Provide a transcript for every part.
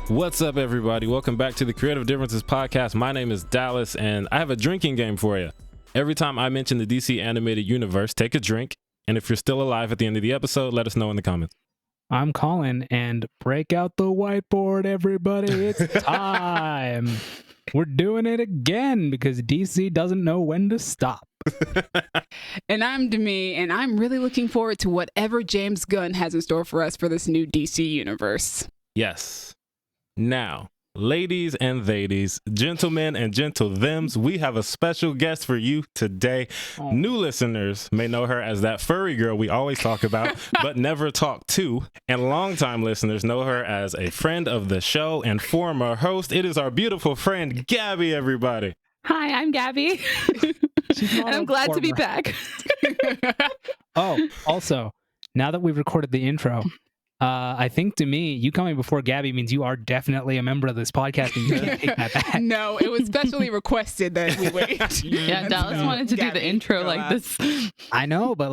What's up, everybody? Welcome back to the Creative Differences podcast. My name is Dallas, and I have a drinking game for you. Every time I mention the DC animated universe, take a drink, and if you're still alive at the end of the episode, let us know in the comments. I'm Colin, and break out the whiteboard, everybody. It's time. We're doing it again because DC doesn't know when to stop. And I'm Demi, and I'm really looking forward to whatever James Gunn has in store for us for this new DC universe. Yes. Now, ladies and ladies, gentlemen and gentle thems, we have a special guest for you today. Oh. New listeners may know her as that furry girl we always talk about, but never talk to. And longtime listeners know her as a friend of the show and former host. It is our beautiful friend, Gabby, everybody. Hi, I'm Gabby. And I'm glad to be back. Oh, also, now that we've recorded the intro, I think to me, you coming before Gabby means you are definitely a member of this podcast, and you can't take that back. No, it was specially requested that we wait. Yeah, Dallas wanted to do the intro like this. I know, but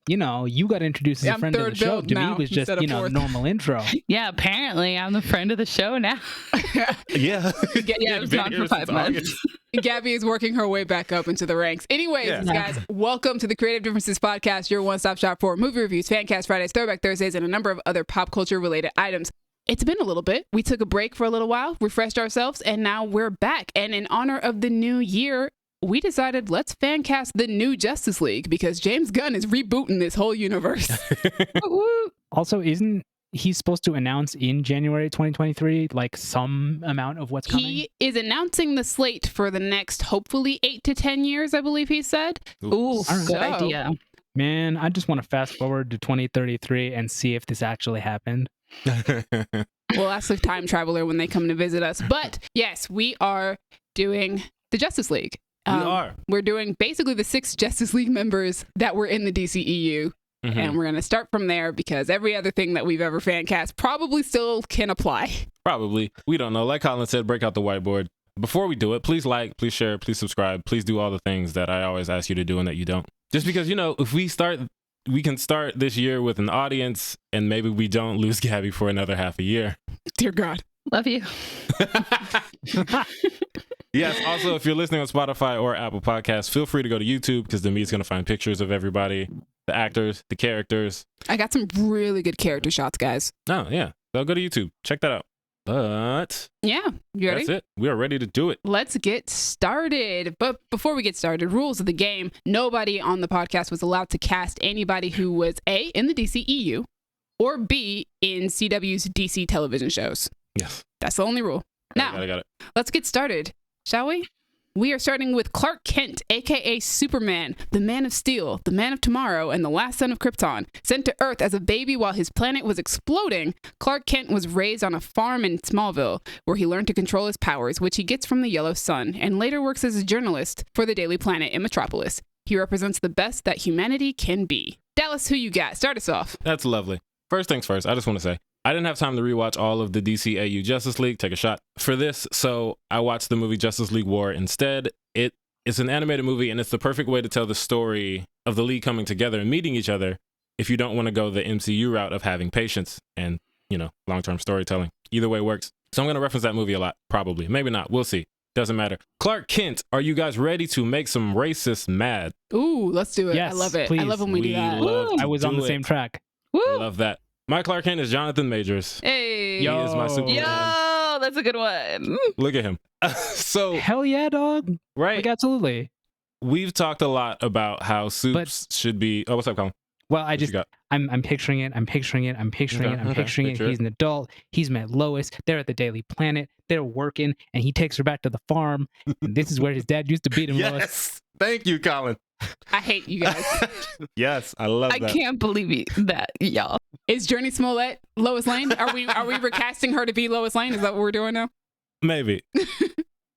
you got introduced as a friend of the show. To me, it was just, normal intro. Yeah, apparently I'm the friend of the show now. Yeah. Yeah, it's not for 5 months. Gabby is working her way back up into the ranks. Anyways, guys, welcome to the Creative Differences podcast, your one-stop shop for movie reviews, Fancast Fridays, Throwback Thursdays, and a number of other pop culture-related items. It's been a little bit. We took a break for a little while, refreshed ourselves, and now we're back. And in honor of the new year, we decided let's fancast the new Justice League because James Gunn is rebooting this whole universe. Also, isn't he supposed to announce in January 2023 some amount of what's coming? He is announcing the slate for the next, hopefully, 8 to 10 years, I believe he said. Ooh, good idea. Man, I just want to fast forward to 2033 and see if this actually happened. We'll ask the time traveler when they come to visit us. But yes, we are doing the Justice League. We're doing basically the 6 Justice League members that were in the DCEU. Mm-hmm. And we're going to start from there because every other thing that we've ever fan cast probably still can apply. Probably. We don't know. Like Colin said, break out the whiteboard. Before we do it, please like, please share, please subscribe. Please do all the things that I always ask you to do and that you don't. Just because, if we can start this year with an audience and maybe we don't lose Gabby for another half a year. Dear God. Love you. Yes. Also, if you're listening on Spotify or Apple Podcasts, feel free to go to YouTube because Demi's going to find pictures of everybody, the actors, the characters. I got some really good character shots, guys. Oh, yeah. So go to YouTube. Check that out. But yeah, you ready? That's it. We are ready to do it. Let's get started. But before we get started, rules of the game. Nobody on the podcast was allowed to cast anybody who was A, in the DCEU, or B, in CW's DC television shows. Yes. That's the only rule. Got it. Let's get started, shall we? We are starting with Clark Kent, a.k.a. Superman, the Man of Steel, the Man of Tomorrow, and the last son of Krypton. Sent to Earth as a baby while his planet was exploding, Clark Kent was raised on a farm in Smallville, where he learned to control his powers, which he gets from the Yellow Sun, and later works as a journalist for the Daily Planet in Metropolis. He represents the best that humanity can be. Dallas, who you got? Start us off. That's lovely. First things first, I just want to say, I didn't have time to rewatch all of the DCAU Justice League. Take a shot for this. So I watched the movie Justice League War instead. It's an animated movie, and it's the perfect way to tell the story of the League coming together and meeting each other if you don't want to go the MCU route of having patience and, long-term storytelling. Either way works. So I'm going to reference that movie a lot, probably. Maybe not. We'll see. Doesn't matter. Clark Kent, are you guys ready to make some racists mad? Ooh, let's do it. Yes, I love it. please. I love when we do that. I was on the same track. I love that. My Clark Kent is Jonathan Majors. Hey. He is my Superman. Yo, that's a good one. Look at him. So hell yeah, dog. Right. Absolutely. We've talked a lot about how Supes should be. Oh, what's up, Colin? Well, I'm picturing it. I'm picturing it. He's an adult. He's met Lois. They're at the Daily Planet. They're working, and he takes her back to the farm. And this is where his dad used to beat him. Yes. Lois. Thank you, Colin. I hate you guys. Yes, I love that. I can't believe that, y'all. Is Journey Smollett Lois Lane? Are we recasting her to be Lois Lane? Is that what we're doing now? Maybe.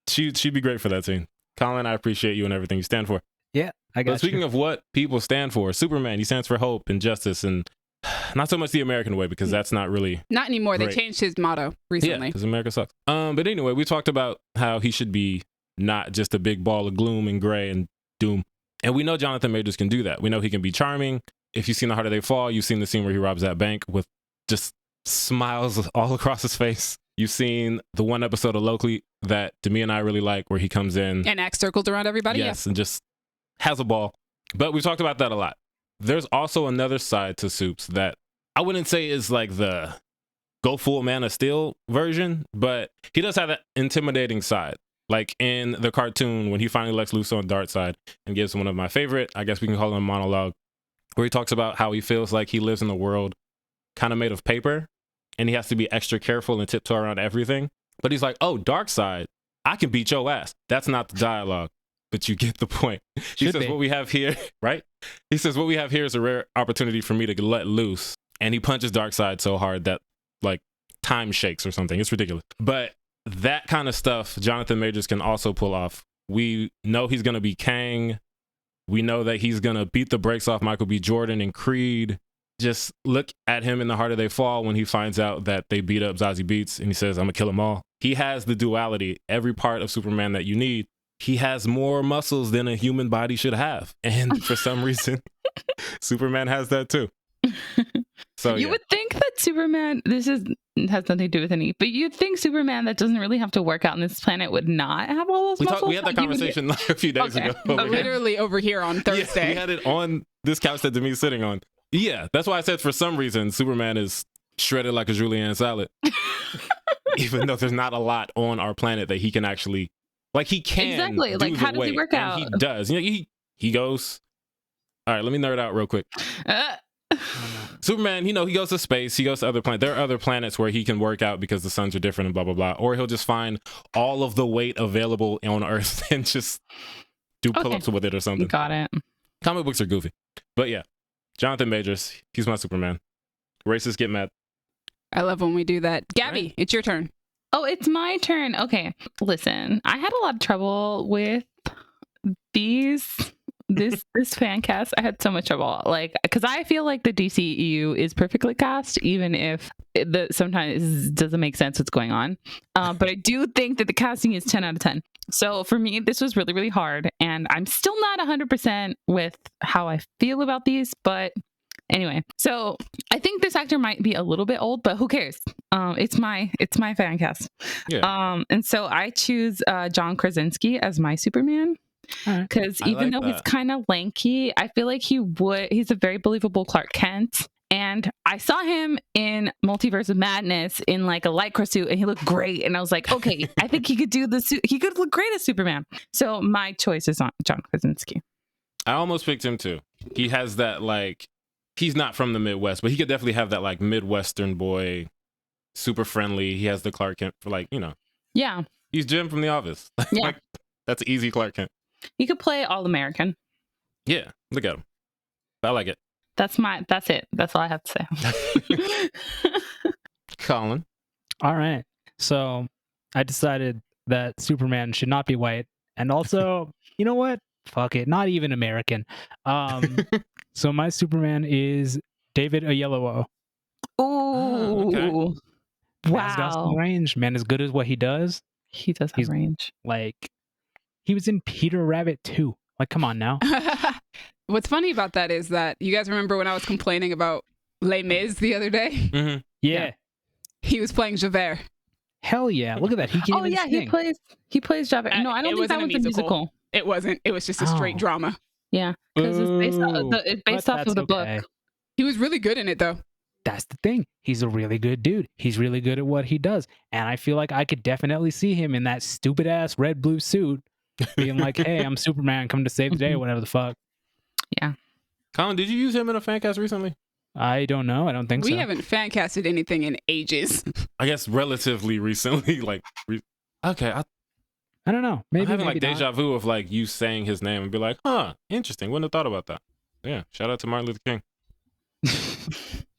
She'd be great for that scene. Colin, I appreciate you and everything you stand for. Yeah, I got But speaking of what people stand for, Superman, he stands for hope and justice, and not so much the American way, because that's not really not anymore. great. They changed his motto recently. Yeah, because America sucks. But anyway, we talked about how he should be not just a big ball of gloom and gray and doom. And we know Jonathan Majors can do that. We know he can be charming. If you've seen The Harder They Fall, you've seen the scene where he robs that bank with just smiles all across his face. You've seen the one episode of Loki that Demi and I really like, where he comes in and acts circled around everybody. Yes, and just has a ball. But we've talked about that a lot. There's also another side to Supes that I wouldn't say is like the go full Man of Steel version, but he does have that intimidating side. Like in the cartoon, when he finally lets loose on Darkseid and gives one of my favorite, I guess we can call him a monologue, where he talks about how he feels like he lives in a world kind of made of paper, and he has to be extra careful and tiptoe around everything. But he's like, oh, Darkseid, I can beat your ass. That's not the dialogue, but you get the point. He says, what we have here, right? He says, what we have here is a rare opportunity for me to let loose. And he punches Darkseid so hard that like time shakes or something. It's ridiculous. But that kind of stuff, Jonathan Majors can also pull off. We know he's going to be Kang. We know that he's going to beat the brakes off Michael B. Jordan and Creed. Just look at him in The Harder They Fall when he finds out that they beat up Zazie Beetz and he says, I'm going to kill them all. He has the duality, every part of Superman that you need. He has more muscles than a human body should have. And for some reason, Superman has that too. So you would think that Superman, has nothing to do with any, but you'd think Superman that doesn't really have to work out on this planet would not have all those muscles. We had that conversation like a few days ago. Literally over here on Thursday. Yeah, we had it on this couch that Demi's sitting on. Yeah, that's why I said for some reason Superman is shredded like a julienne salad. Even though there's not a lot on our planet that he can actually, like he can exactly like how does he work out? He does. You know, he goes. All right, let me nerd out real quick. Superman, you know, he goes to space, he goes to other planets. There are other planets where he can work out because the suns are different and blah blah blah. Or he'll just find all of the weight available on Earth and just do pull-ups with it or something. Got it. Comic books are goofy, but yeah, Jonathan Majors, he's my Superman. Racists get mad. I love when we do that. Gabby, right. It's your turn. Oh, it's my turn. Okay, listen, I had a lot of trouble with this fan cast. I had so much trouble, like, because I feel like the DCEU is perfectly cast, even if sometimes doesn't make sense what's going on. But I do think that the casting is 10 out of 10. So for me, this was really, really hard, and I'm still not 100% with how I feel about these. But anyway, so I think this actor might be a little bit old, but who cares? It's my fan cast. Yeah. And so I choose John Krasinski as my Superman. Because even though he's kind of lanky, I feel like he's a very believable Clark Kent. And I saw him in Multiverse of Madness in like a lycra suit, and he looked great. And I was like, okay, I think he could do the suit. He could look great as Superman. So my choice is on John Krasinski. I almost picked him too. He has that, like, he's not from the Midwest, but he could definitely have that like Midwestern boy, super friendly. He has the Clark Kent for, like, you know. Yeah. He's Jim from The Office. Yeah. Like, that's easy Clark Kent. He could play All-American. Yeah, look at him. I like it. That's it. That's all I have to say. Colin. All right. So I decided that Superman should not be white. And also, you know what? Fuck it. Not even American. So my Superman is David Oyelowo. Oh, okay. Wow. Man's got some range. Man is good at what he does. He does have range. Like, he was in Peter Rabbit 2. Like, come on now. What's funny about that is that you guys remember when I was complaining about Les Mis the other day? Mm-hmm. Yeah. He was playing Javert. Hell yeah. Look at that. He can't even sing. He plays Javert. No, I don't think that was a musical. It wasn't. It was just a straight drama. Yeah. Because it's based off of the book. He was really good in it, though. That's the thing. He's a really good dude. He's really good at what he does. And I feel like I could definitely see him in that stupid ass red blue suit being like, hey, I'm Superman, come to save the day, whatever the fuck. Yeah. Colin, did you use him in a fan cast recently? I don't know. I don't think so. We haven't fan casted anything in ages. I guess relatively recently. Like, okay. I don't know. Maybe I'm having like not. deja vu of like you saying his name and be like, huh, interesting. Wouldn't have thought about that. Yeah. Shout out to Martin Luther King.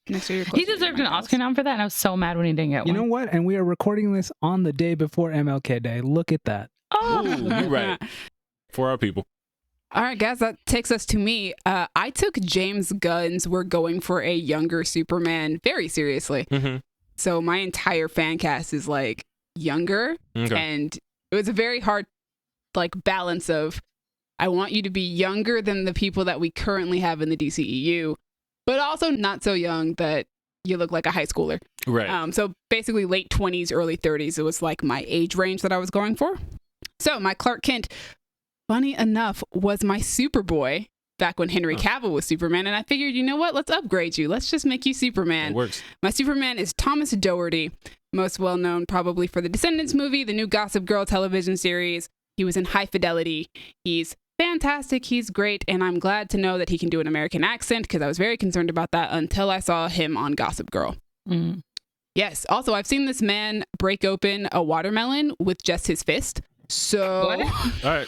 He deserved an Oscar nom for that, and I was so mad when he didn't get one. You know what? And we are recording this on the day before MLK Day. Look at that. Oh, you're right. For our people. All right, guys, that takes us to me. I took James Gunn's We're Going for a Younger Superman very seriously. Mm-hmm. So my entire fan cast is like younger. Okay. And it was a very hard like balance of, I want you to be younger than the people that we currently have in the DCEU, but also not so young that you look like a high schooler. Right. So basically late 20s, early 30s. It was like my age range that I was going for. So my Clark Kent, funny enough, was my Superboy back when Henry Cavill was Superman. And I figured, you know what? Let's upgrade you. Let's just make you Superman. It works. My Superman is Thomas Doherty, most well known probably for the Descendants movie, the new Gossip Girl television series. He was in High Fidelity. He's fantastic. He's great. And I'm glad to know that he can do an American accent because I was very concerned about that until I saw him on Gossip Girl. Mm. Yes. Also, I've seen this man break open a watermelon with just his fist. So, All right.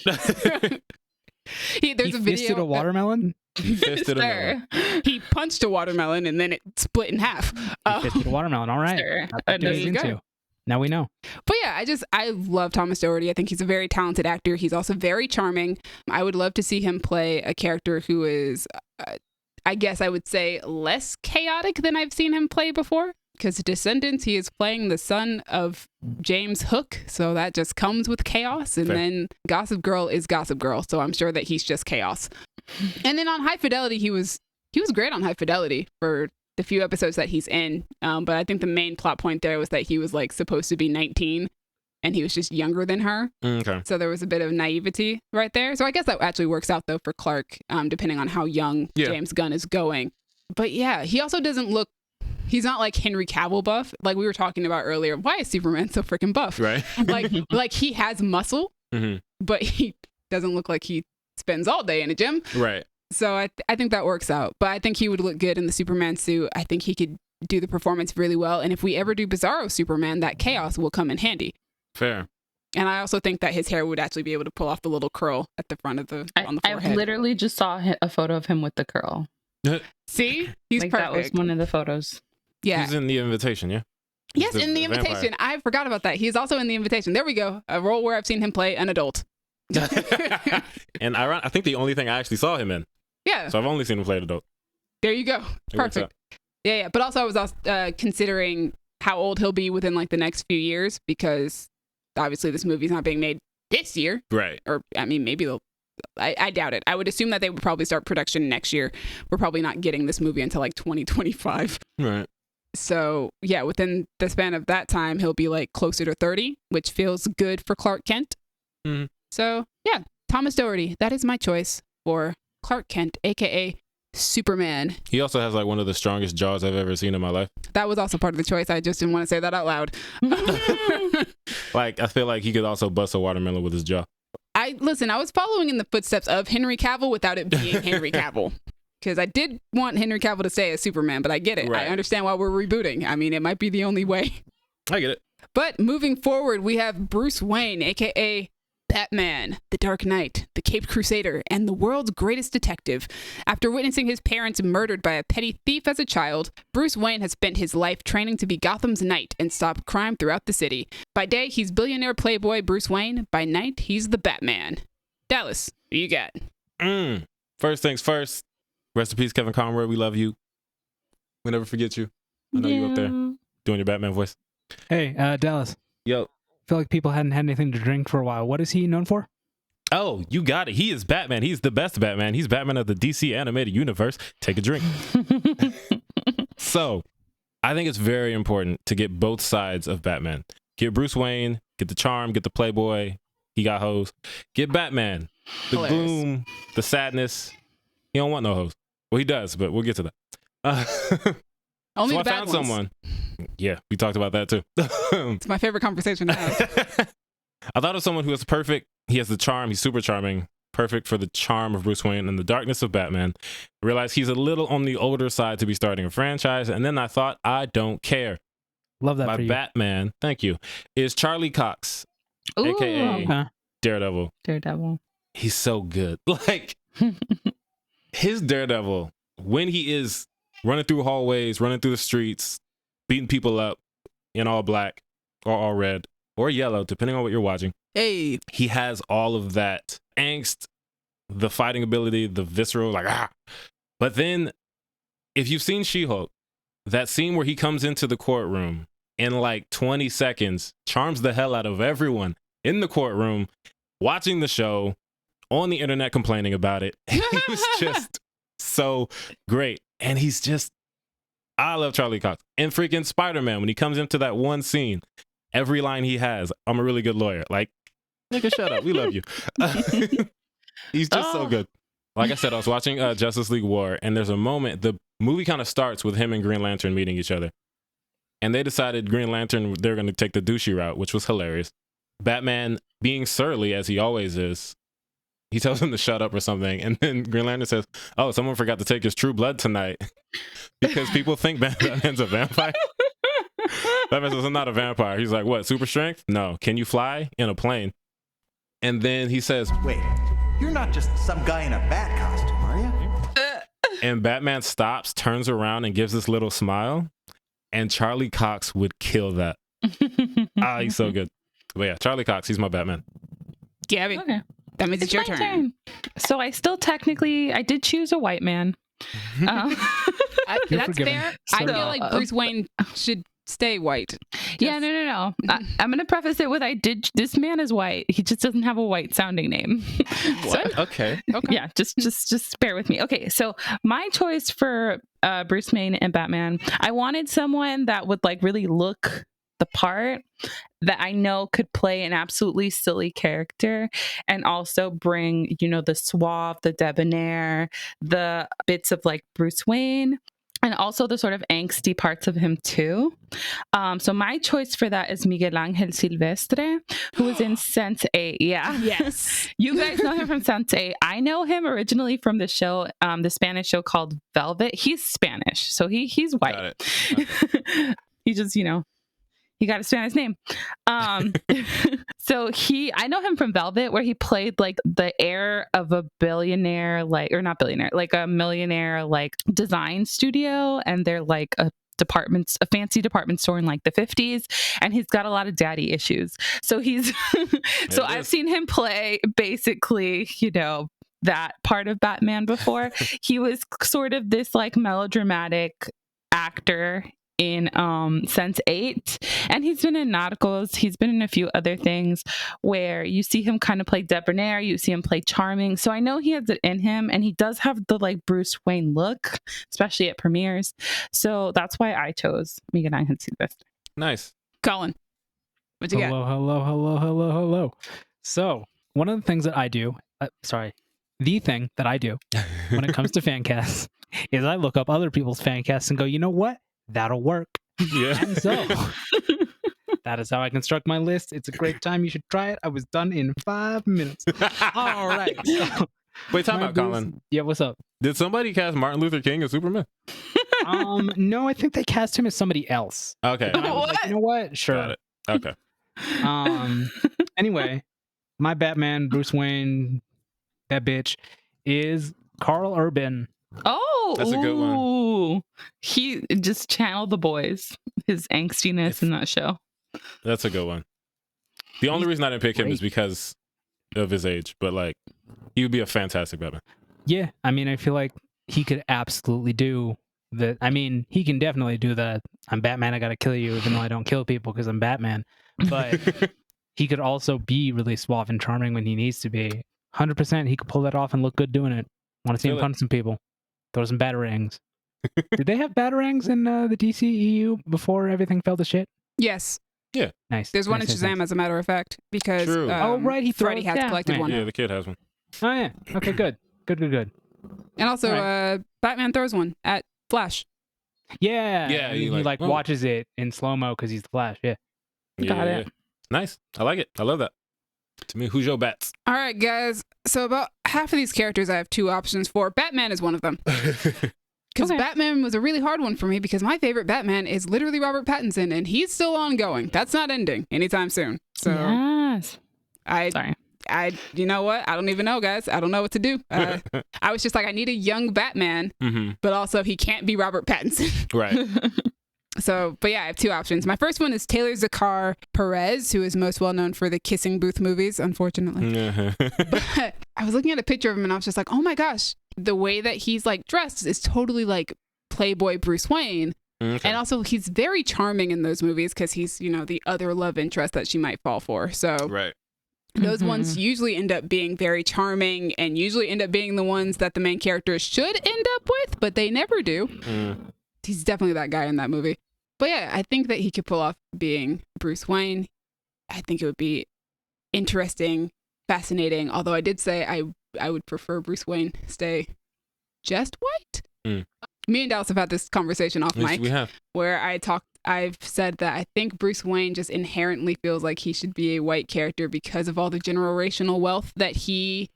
there's a video. Fisted a watermelon? He fisted a melon. He punched a watermelon and then it split in half. He fisted a watermelon. All right. Sure. That's what There he's you go. into. Now we know. But yeah, I love Thomas Doherty. I think he's a very talented actor. He's also very charming. I would love to see him play a character who is, I guess I would say, less chaotic than I've seen him play before. Because Descendants, he is playing the son of James Hook. So that just comes with chaos. And Fair. then Gossip Girl is Gossip Girl. So I'm sure that he's just chaos. And then on High Fidelity, he was great on High Fidelity for the few episodes that he's in. But I think the main plot point there was that he was like supposed to be 19 and he was just younger than her. Okay. So there was a bit of naivety right there. So I guess that actually works out though for Clark, depending on how young James Gunn is going. But yeah, he also doesn't look, he's not like Henry Cavill buff. Like we were talking about earlier. Why is Superman so freaking buff? Right. like he has muscle, but he doesn't look like he spends all day in a gym. Right. So I think that works out. But I think he would look good in the Superman suit. I think he could do the performance really well. And if we ever do Bizarro Superman, that chaos will come in handy. Fair. And I also think that his hair would actually be able to pull off the little curl at the front of on the forehead. I literally just saw a photo of him with the curl. See? He's like perfect. That was one of the photos. Yeah. He's in The Invitation, yeah? Yes, He's in The vampire. Invitation. I forgot about that. He's also in The Invitation. There we go. A role where I've seen him play an adult. And I think the only thing I actually saw him in. Yeah. So I've only seen him play an adult. There you go. It works Perfect. Yeah. But also I was also, considering how old he'll be within like the next few years because obviously this movie's not being made this year. Right. Or, I mean, maybe they'll. I doubt it. I would assume that they would probably start production next year. We're probably not getting this movie until like 2025. Right. So, yeah, within the span of that time, he'll be like closer to 30, which feels good for Clark Kent. Mm-hmm. So, yeah, Thomas Doherty. That is my choice for Clark Kent, a.k.a. Superman. He also has like one of the strongest jaws I've ever seen in my life. That was also part of the choice. I just didn't want to say that out loud. Like, I feel like he could also bust a watermelon with his jaw. I was following in the footsteps of Henry Cavill without it being Henry Cavill. Because I did want Henry Cavill to stay as Superman, but I get it. Right. I understand why we're rebooting. I mean, it might be the only way. I get it. But moving forward, we have Bruce Wayne, a.k.a. Batman, the Dark Knight, the Caped Crusader, and the world's greatest detective. After witnessing his parents murdered by a petty thief as a child, Bruce Wayne has spent his life training to be Gotham's knight and stop crime throughout the city. By day, he's billionaire playboy Bruce Wayne. By night, he's the Batman. Dallas, who you got? First things first. Rest in peace, Kevin Conroy. We love you. We never forget you. I know you up there doing your Batman voice. Hey, Dallas. Yo. I feel like people hadn't had anything to drink for a while. What is he known for? Oh, you got it. He is Batman. He's the best Batman. He's Batman of the DC animated universe. Take a drink. So, I think it's very important to get both sides of Batman. Get Bruce Wayne, get the charm, get the playboy. He got hoes. Get Batman. The Hilarious. gloom, the sadness. He don't want no hoes. Well, he does, but we'll get to that. Only So the I bad found ones. someone. Yeah, we talked about that too. It's my favorite conversation to have. I thought of someone who is perfect. He has the charm. He's super charming. Perfect for the charm of Bruce Wayne and the darkness of Batman. I realized he's a little on the older side to be starting a franchise. And then I thought, I don't care. Love that My for you. Batman, thank you, is Charlie Cox, Ooh, AKA Okay. Daredevil. Daredevil. He's so good. Like, his Daredevil, when he is running through hallways, running through the streets, beating people up in all black or all red or yellow, depending on what you're watching. Hey, He has all of that angst, the fighting ability, the visceral, like, ah. But then, if you've seen She-Hulk, that scene where he comes into the courtroom in like 20 seconds, charms the hell out of everyone in the courtroom, watching the show, on the internet complaining about it. He was just so great. And he's just I love Charlie Cox. And freaking Spider-Man, when he comes into that one scene, every line he has, I'm a really good lawyer. Like, nigga, shut up. We love you. He's just so good. Like I said, I was watching Justice League War, and there's a moment, the movie kind of starts with him and Green Lantern meeting each other. And they decided Green Lantern, they're going to take the douchey route, which was hilarious. Batman, being surly as he always is, he tells him to shut up or something. And then Green Lantern says, oh, someone forgot to take his true blood tonight. Because people think Batman's a vampire. Batman says, I'm not a vampire. He's like, what, super strength? No. Can you fly in a plane? And then he says, wait, you're not just some guy in a bat costume, are you? And Batman stops, turns around, and gives this little smile. And Charlie Cox would kill that. He's so good. But yeah, Charlie Cox, he's my Batman. Gabby, Okay. that means it's your my turn. So I still I did choose a white man. That's forgiven. fair. I So, feel like Bruce Wayne should stay white. Yeah, no. I'm going to preface it with this man is white. He just doesn't have a white sounding name. What? Okay. Yeah, just bear with me. Okay, so my choice for Bruce Wayne and Batman, I wanted someone that would like really look the part, that I know could play an absolutely silly character and also bring, the suave, the debonair, the bits of like Bruce Wayne, and also the sort of angsty parts of him too. So my choice for that is Miguel Angel Silvestre, who was in Sense8. Yeah. Yes. You guys know him from Sense8. I know him originally from the show, the Spanish show called Velvet. He's Spanish, so he's white. Got it. He just, he got a Spanish name. So I know him from Velvet, where he played like the heir of a billionaire, or not billionaire, like a millionaire, like design studio. And they're like a fancy department store in like the 50s. And he's got a lot of daddy issues. So I've seen him play basically, that part of Batman before. He was sort of this like melodramatic actor in Sense8, and he's been in Narcos. He's been in a few other things where you see him kind of play debonair, you see him play charming. So I know he has it in him, and he does have the like Bruce Wayne look, especially at premieres. So that's why I chose Miguel Angel Silvestre. Nice. Colin, what you got? Hello. So one of the things that I do, the thing that I do when it comes to fan casts is I look up other people's fan casts and go, you know what? That'll work. Yeah. And so that is how I construct my list. It's a great time. You should try it. I was done in 5 minutes. All right. So, Wait, time out, Colin. Yeah, what's up? Did somebody cast Martin Luther King as Superman? No, I think they cast him as somebody else. Okay. And I was like, you know what? Sure. Got it. Okay. Anyway, my Batman, Bruce Wayne, that bitch, is Carl Urban. Oh, that's a good one. He just channeled the boys, his angstiness in that show. That's a good one. The only reason I didn't pick him is because of his age, but like, he would be a fantastic Batman. Yeah, I mean, I feel like he could absolutely do that. I mean, he can definitely do that. I'm Batman, I gotta kill you, even though I don't kill people because I'm Batman. But he could also be really suave and charming when he needs to be. 100%, he could pull that off and look good doing it. Want to see him punch some people. Throw some batarangs. Did they have batarangs in the DCEU before everything fell to shit? Yes. Yeah. Nice. There's one in nice, Shazam, as a matter of fact, because right, Freddy has collected one. Yeah, the kid has one. Oh yeah. Okay, good. Good. And also, Batman throws one at Flash. Yeah. Yeah, he like watches it in slow-mo because he's the Flash. Yeah. Got it. Nice. I like it. I love that. To me, who's your bats? All right, guys. So about half of these characters I have two options for. Batman is one of them. Because Batman was a really hard one for me because my favorite Batman is literally Robert Pattinson, and he's still ongoing. That's not ending anytime soon. So yes. You know what? I don't even know, guys. I don't know what to do. I was just like, I need a young Batman, but also he can't be Robert Pattinson. Right. So, but yeah, I have two options. My first one is Taylor Zakar Perez, who is most well known for the Kissing Booth movies, unfortunately. But I was looking at a picture of him and I was just like, oh my gosh, the way that he's like dressed is totally like Playboy Bruce Wayne. Okay. And also he's very charming in those movies because he's, the other love interest that she might fall for. So those ones usually end up being very charming and usually end up being the ones that the main characters should end up with, but they never do. he's definitely that guy in that movie. But yeah, I think that he could pull off being Bruce Wayne. I think it would be interesting, fascinating. Although I did say I would prefer Bruce Wayne stay just white. Me and Dallas have had this conversation off mic. We have. Where I've said that I think Bruce Wayne just inherently feels like he should be a white character because of all the generational wealth that he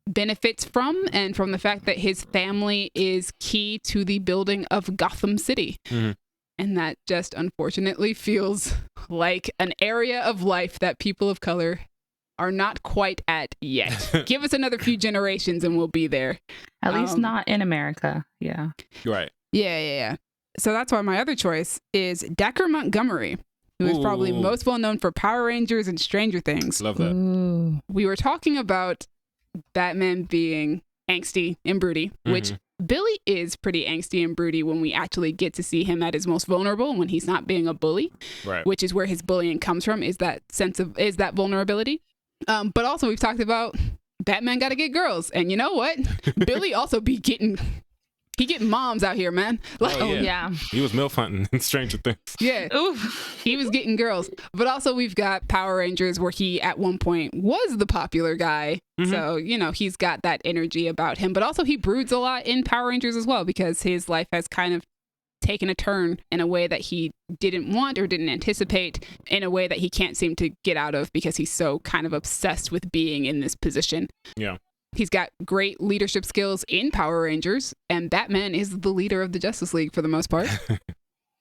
benefits from, and from the fact that his family is key to the building of Gotham City. And that just unfortunately feels like an area of life that people of color are not quite at yet. Give us another few generations and we'll be there. At least not in America. Yeah. Right. Yeah. So that's why my other choice is Dacre Montgomery, who is probably most well known for Power Rangers and Stranger Things. Love that. Ooh. We were talking about Batman being angsty and broody, which Billy is pretty angsty and broody when we actually get to see him at his most vulnerable, when he's not being a bully, Right. which is where his bullying comes from, is that vulnerability. But also we've talked about Batman got to get girls, and you know what? Billy also be getting moms out here, man. Like, Oh, Yeah. He was MILF hunting in Stranger Things. yeah, Oof. he was getting girls. But also we've got Power Rangers, where he at one point was the popular guy. So, he's got that energy about him. But also he broods a lot in Power Rangers as well, because his life has kind of taken a turn in a way that he didn't want or didn't anticipate, in a way that he can't seem to get out of because he's so kind of obsessed with being in this position. Yeah. He's got great leadership skills in Power Rangers, and Batman is the leader of the Justice League for the most part.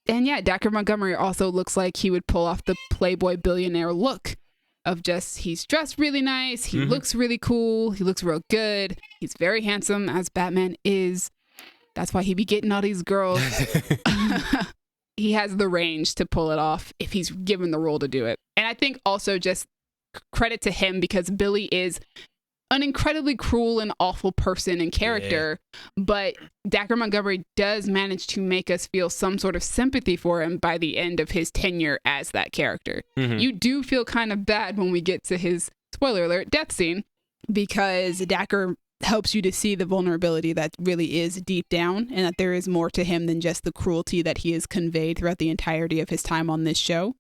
And yeah, Dacre Montgomery also looks like he would pull off the playboy billionaire look of just, he's dressed really nice, he looks really cool, he looks real good, he's very handsome, as Batman is. That's why he be getting all these girls. He has the range to pull it off if he's given the role to do it. And I think also just credit to him, because Billy is an incredibly cruel and awful person and character, but Dacre Montgomery does manage to make us feel some sort of sympathy for him by the end of his tenure as that character. You do feel kind of bad when we get to his, spoiler alert, death scene, because Dacre helps you to see the vulnerability that really is deep down, and that there is more to him than just the cruelty that he has conveyed throughout the entirety of his time on this show.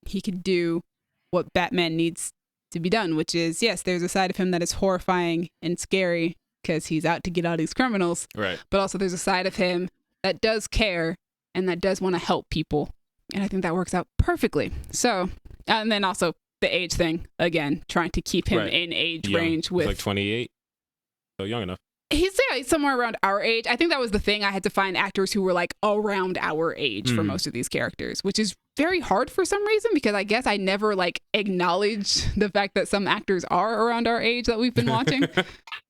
He could do what Batman needs to be done, which is, yes, there's a side of him that is horrifying and scary because he's out to get all these criminals, Right. but also there's a side of him that does care and that does want to help people, and I think that works out perfectly. So, and then also the age thing, again, trying to keep him in age range with, He's like 28, so young enough. he's somewhere around our age. I think that was the thing. I had to find actors who were like around our age for most of these characters, which is very hard for some reason, because I guess I never like acknowledged the fact that some actors are around our age that we've been watching.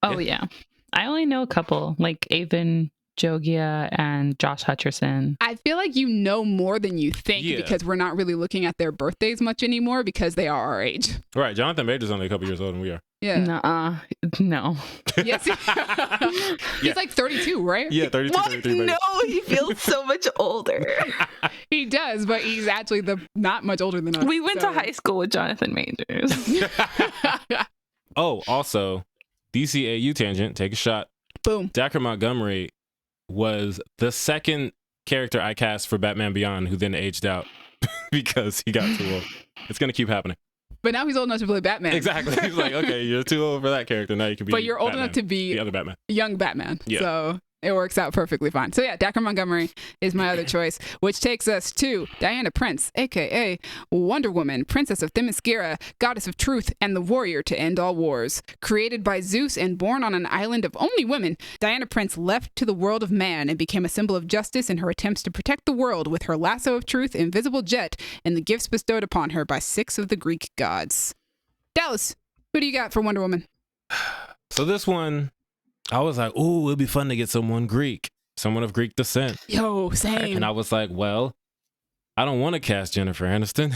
Oh, yeah. I only know a couple, like Avon Jogia and Josh Hutcherson. I feel like you know more than you think, because we're not really looking at their birthdays much anymore, because they are our age. Right. Jonathan Major's only a couple years older than we are. Yeah. Nuh-uh. No. Yes. He's like 32, right? Yeah, 32, 33. No, he feels so much older. He does, but he's actually not much older than us. We went to high school with Jonathan Majors. Oh, also, DCAU tangent, take a shot. Boom. Dacre Montgomery was the second character I cast for Batman Beyond who then aged out because he got too old. It's going to keep happening. But now he's old enough to play Batman. Exactly. He's like, okay, you're too old for that character. Now you can be But you're old Batman, enough to be the other Batman. young Batman. Yeah. So it works out perfectly fine. So yeah, Dacre Montgomery is my other choice, which takes us to Diana Prince, aka Wonder Woman, Princess of Themyscira, Goddess of Truth, and the warrior to end all wars. Created by Zeus and born on an island of only women, Diana Prince left to the world of man and became a symbol of justice in her attempts to protect the world with her lasso of truth, invisible jet, and the gifts bestowed upon her by 6 of the Greek gods. Dallas, who do you got for Wonder Woman? So this one, I was like, ooh, it'd be fun to get someone Greek, someone of Greek descent. Yo, same. And I was like, well, I don't want to cast Jennifer Aniston.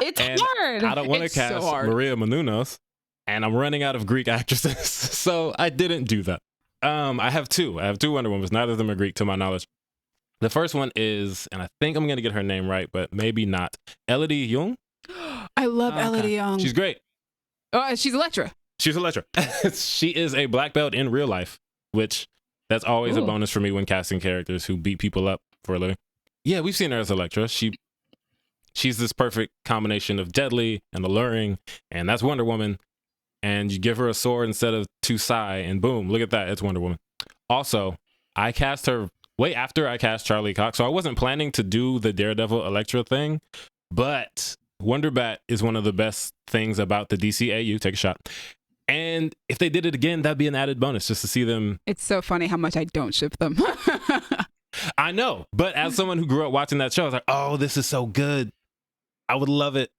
It's And hard. I don't want to It's so cast hard. Maria Menounos. And I'm running out of Greek actresses. So I didn't do that. I have two Wonder Womans. Neither of them are Greek to my knowledge. The first one is, and I think I'm going to get her name right, but maybe not, Elodie Yung. I love Elodie Young. She's great. Oh, she's Elektra. She's Elektra. She is a black belt in real life, which That's always a Ooh. bonus for me when casting characters who beat people up for a living. Yeah, we've seen her as Elektra. She's this perfect combination of deadly and alluring, and that's Wonder Woman. And you give her a sword instead of 2 sai, and boom, look at that, it's Wonder Woman. Also, I cast her way after I cast Charlie Cox, so I wasn't planning to do the Daredevil Elektra thing, but Wonder Bat is one of the best things about the DCAU. Take a shot. And if they did it again, that'd be an added bonus just to see them. It's so funny how much I don't ship them. I know, but as someone who grew up watching that show, I was like, oh, this is so good. I would love it.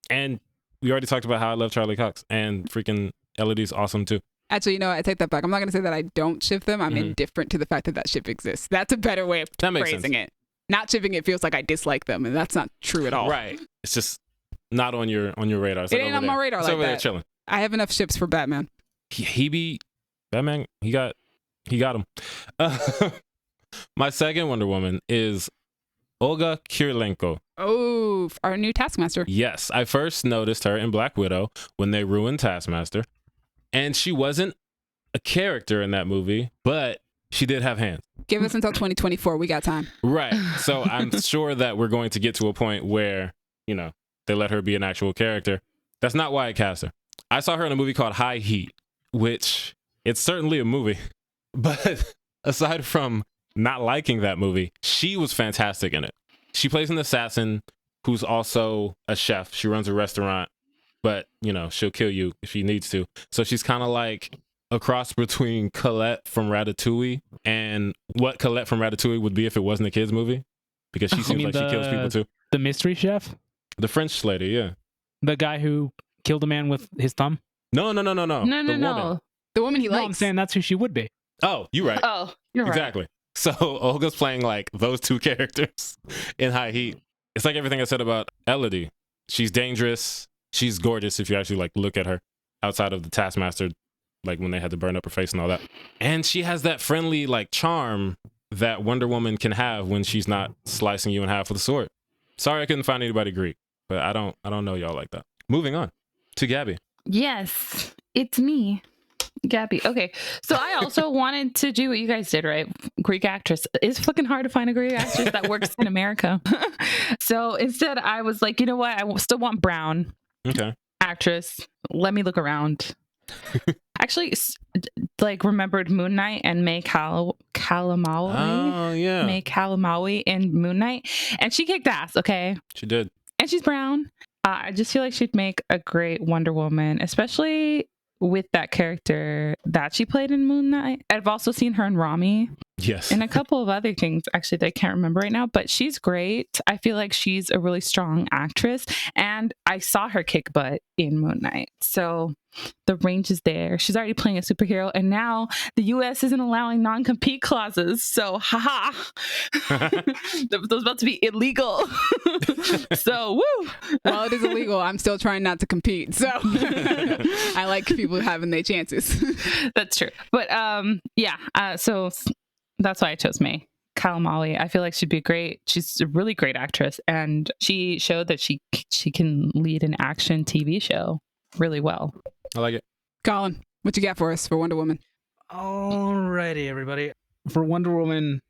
And we already talked about how I love Charlie Cox, and freaking Elodie's awesome too. Actually, you know what? I take that back. I'm not going to say that I don't ship them. I'm indifferent to the fact that ship exists. That's a better way of phrasing it. Not shipping it feels like I dislike them, and that's not true at all. Right. It's just not on your radar. It's it ain't on my radar it's like over that. there chilling. I have enough ships for Batman. He be Batman. He got him. My second Wonder Woman is Olga Kurylenko. Oh, our new Taskmaster. Yes, I first noticed her in Black Widow when they ruined Taskmaster, and she wasn't a character in that movie, but she did have hands. Give us until 2024. We got time. Right. So I'm sure that we're going to get to a point where, they let her be an actual character. That's not why I cast her. I saw her in a movie called High Heat, which it's certainly a movie, but aside from not liking that movie, she was fantastic in it. She plays an assassin who's also a chef. She runs a restaurant, but she'll kill you if she needs to. So she's kind of like a cross between Colette from Ratatouille and what Colette from Ratatouille would be if it wasn't a kids movie, because she seems like she kills people too. The mystery chef, the French lady, yeah, the guy who killed a man with his thumb. No. No. The woman he likes. I'm saying that's who she would be. Oh, you're right. Oh, you're exactly. right. So Olga's playing like those two characters in High Heat. It's like everything I said about Elodie. She's dangerous. She's gorgeous if you actually like look at her outside of the Taskmaster, like when they had to burn up her face and all that. And she has that friendly like charm that Wonder Woman can have when she's not slicing you in half with a sword. Sorry I couldn't find anybody Greek, but I don't know y'all like that. Moving on to Gabby. Yes, it's me, Gabby. Okay, so I also wanted to do what you guys did, right? Greek actress. It's fucking hard to find a Greek actress that works in America. So instead, I was like, you know what? I still want brown actress. Let me look around. Actually, like remembered Moon Knight and May Calamawy. Oh yeah, May Calamawy in Moon Knight, and she kicked ass. Okay, she did, and she's brown. I just feel like she'd make a great Wonder Woman, especially with that character that she played in Moon Knight. I've also seen her in Rami. Yes. And a couple of other things, actually, that I can't remember right now, but she's great. I feel like she's a really strong actress, and I saw her kick butt in Moon Knight. So the range is there. She's already playing a superhero, and now the U.S. isn't allowing non-compete clauses. So, haha. That was about to be illegal. So, woo. While it is illegal, I'm still trying not to compete. So I like people having their chances. That's true. But so that's why I chose May Calamawy. I feel like she'd be great. She's a really great actress, and she showed that she can lead an action TV show really well. I like it. Colin, what you got for us for Wonder Woman? Alrighty, everybody. For Wonder Woman,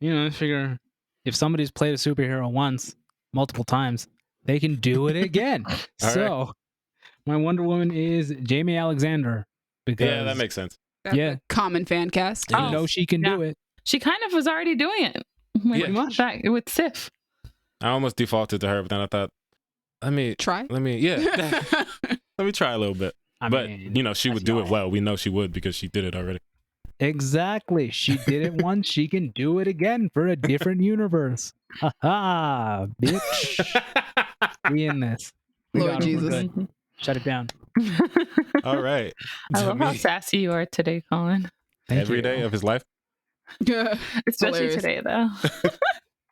I figure if somebody's played a superhero once, multiple times, they can do it again. So, my Wonder Woman is Jamie Alexander. Because, yeah, that makes sense. That's a common fan cast. You know she can do it. She kind of was already doing it with Sif. I almost defaulted to her, but then I thought, let me try a little bit. But she would do it well. We know she would because she did it already. Exactly. She did it once. She can do it again for a different universe. Ha ha, bitch. We in this. Lord Jesus. Shut it down. All right. I love how sassy you are today, Colin. Every day of his life. Especially today, though.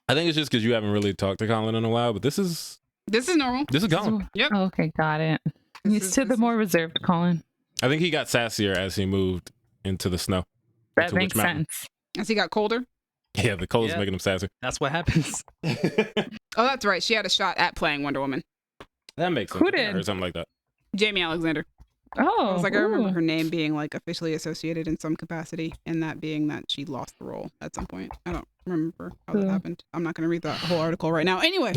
I think it's just because you haven't really talked to Colin in a while, but this is normal. This is Colin. Yep. Oh, okay, got it. Used to the more reserved Colin. I think he got sassier as he moved into the snow. That makes sense. As he got colder? Yeah, the cold is making him sassy. That's what happens. Oh, that's right. She had a shot at playing Wonder Woman. That makes sense. Who did? Or something like that. Jamie Alexander. Oh, I was like, I remember ooh. her name being like officially associated in some capacity, and that being that she lost the role at some point. I don't remember how that happened. I'm not going to read the whole article right now. Anyway,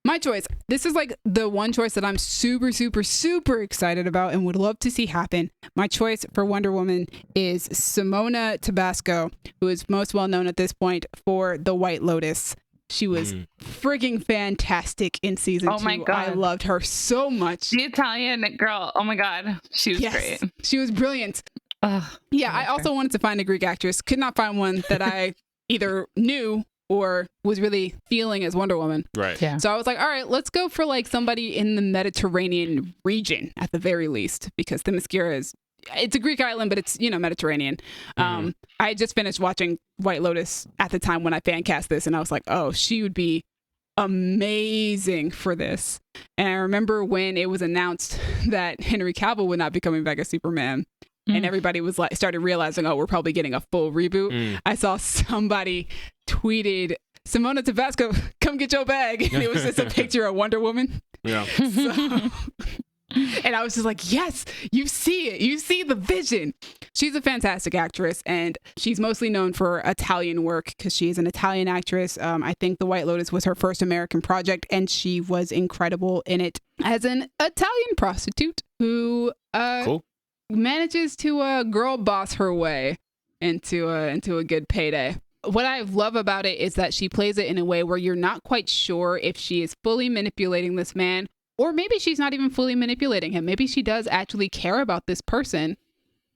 my choice. This is like the one choice that I'm super, super, super excited about and would love to see happen. My choice for Wonder Woman is Simona Tabasco, who is most well known at this point for The White Lotus. She was frigging fantastic in season 2. Oh my God. I loved her so much. The Italian girl. Oh my God. She was great. She was brilliant. Ugh, Yeah, I also wanted to find a Greek actress. Could not find one that I either knew or was really feeling as Wonder Woman. Right. Yeah. So I was like, all right, let's go for like somebody in the Mediterranean region at the very least, because Themyscira it's a Greek island, but it's, Mediterranean. I had just finished watching White Lotus at the time when I fan cast this, and I was like, oh, she would be amazing for this. And I remember when it was announced that Henry Cavill would not be coming back as Superman, and everybody was like, started realizing, oh, we're probably getting a full reboot. I saw somebody tweeted, Simona Tabasco, come get your bag. And it was just a picture of Wonder Woman. Yeah. So, and I was just like, yes, you see it. You see the vision. She's a fantastic actress, and she's mostly known for Italian work because she is an Italian actress. I think The White Lotus was her first American project, and she was incredible in it as an Italian prostitute who manages to girl boss her way into a good payday. What I love about it is that she plays it in a way where you're not quite sure if she is fully manipulating this man, or maybe she's not even fully manipulating him. Maybe she does actually care about this person,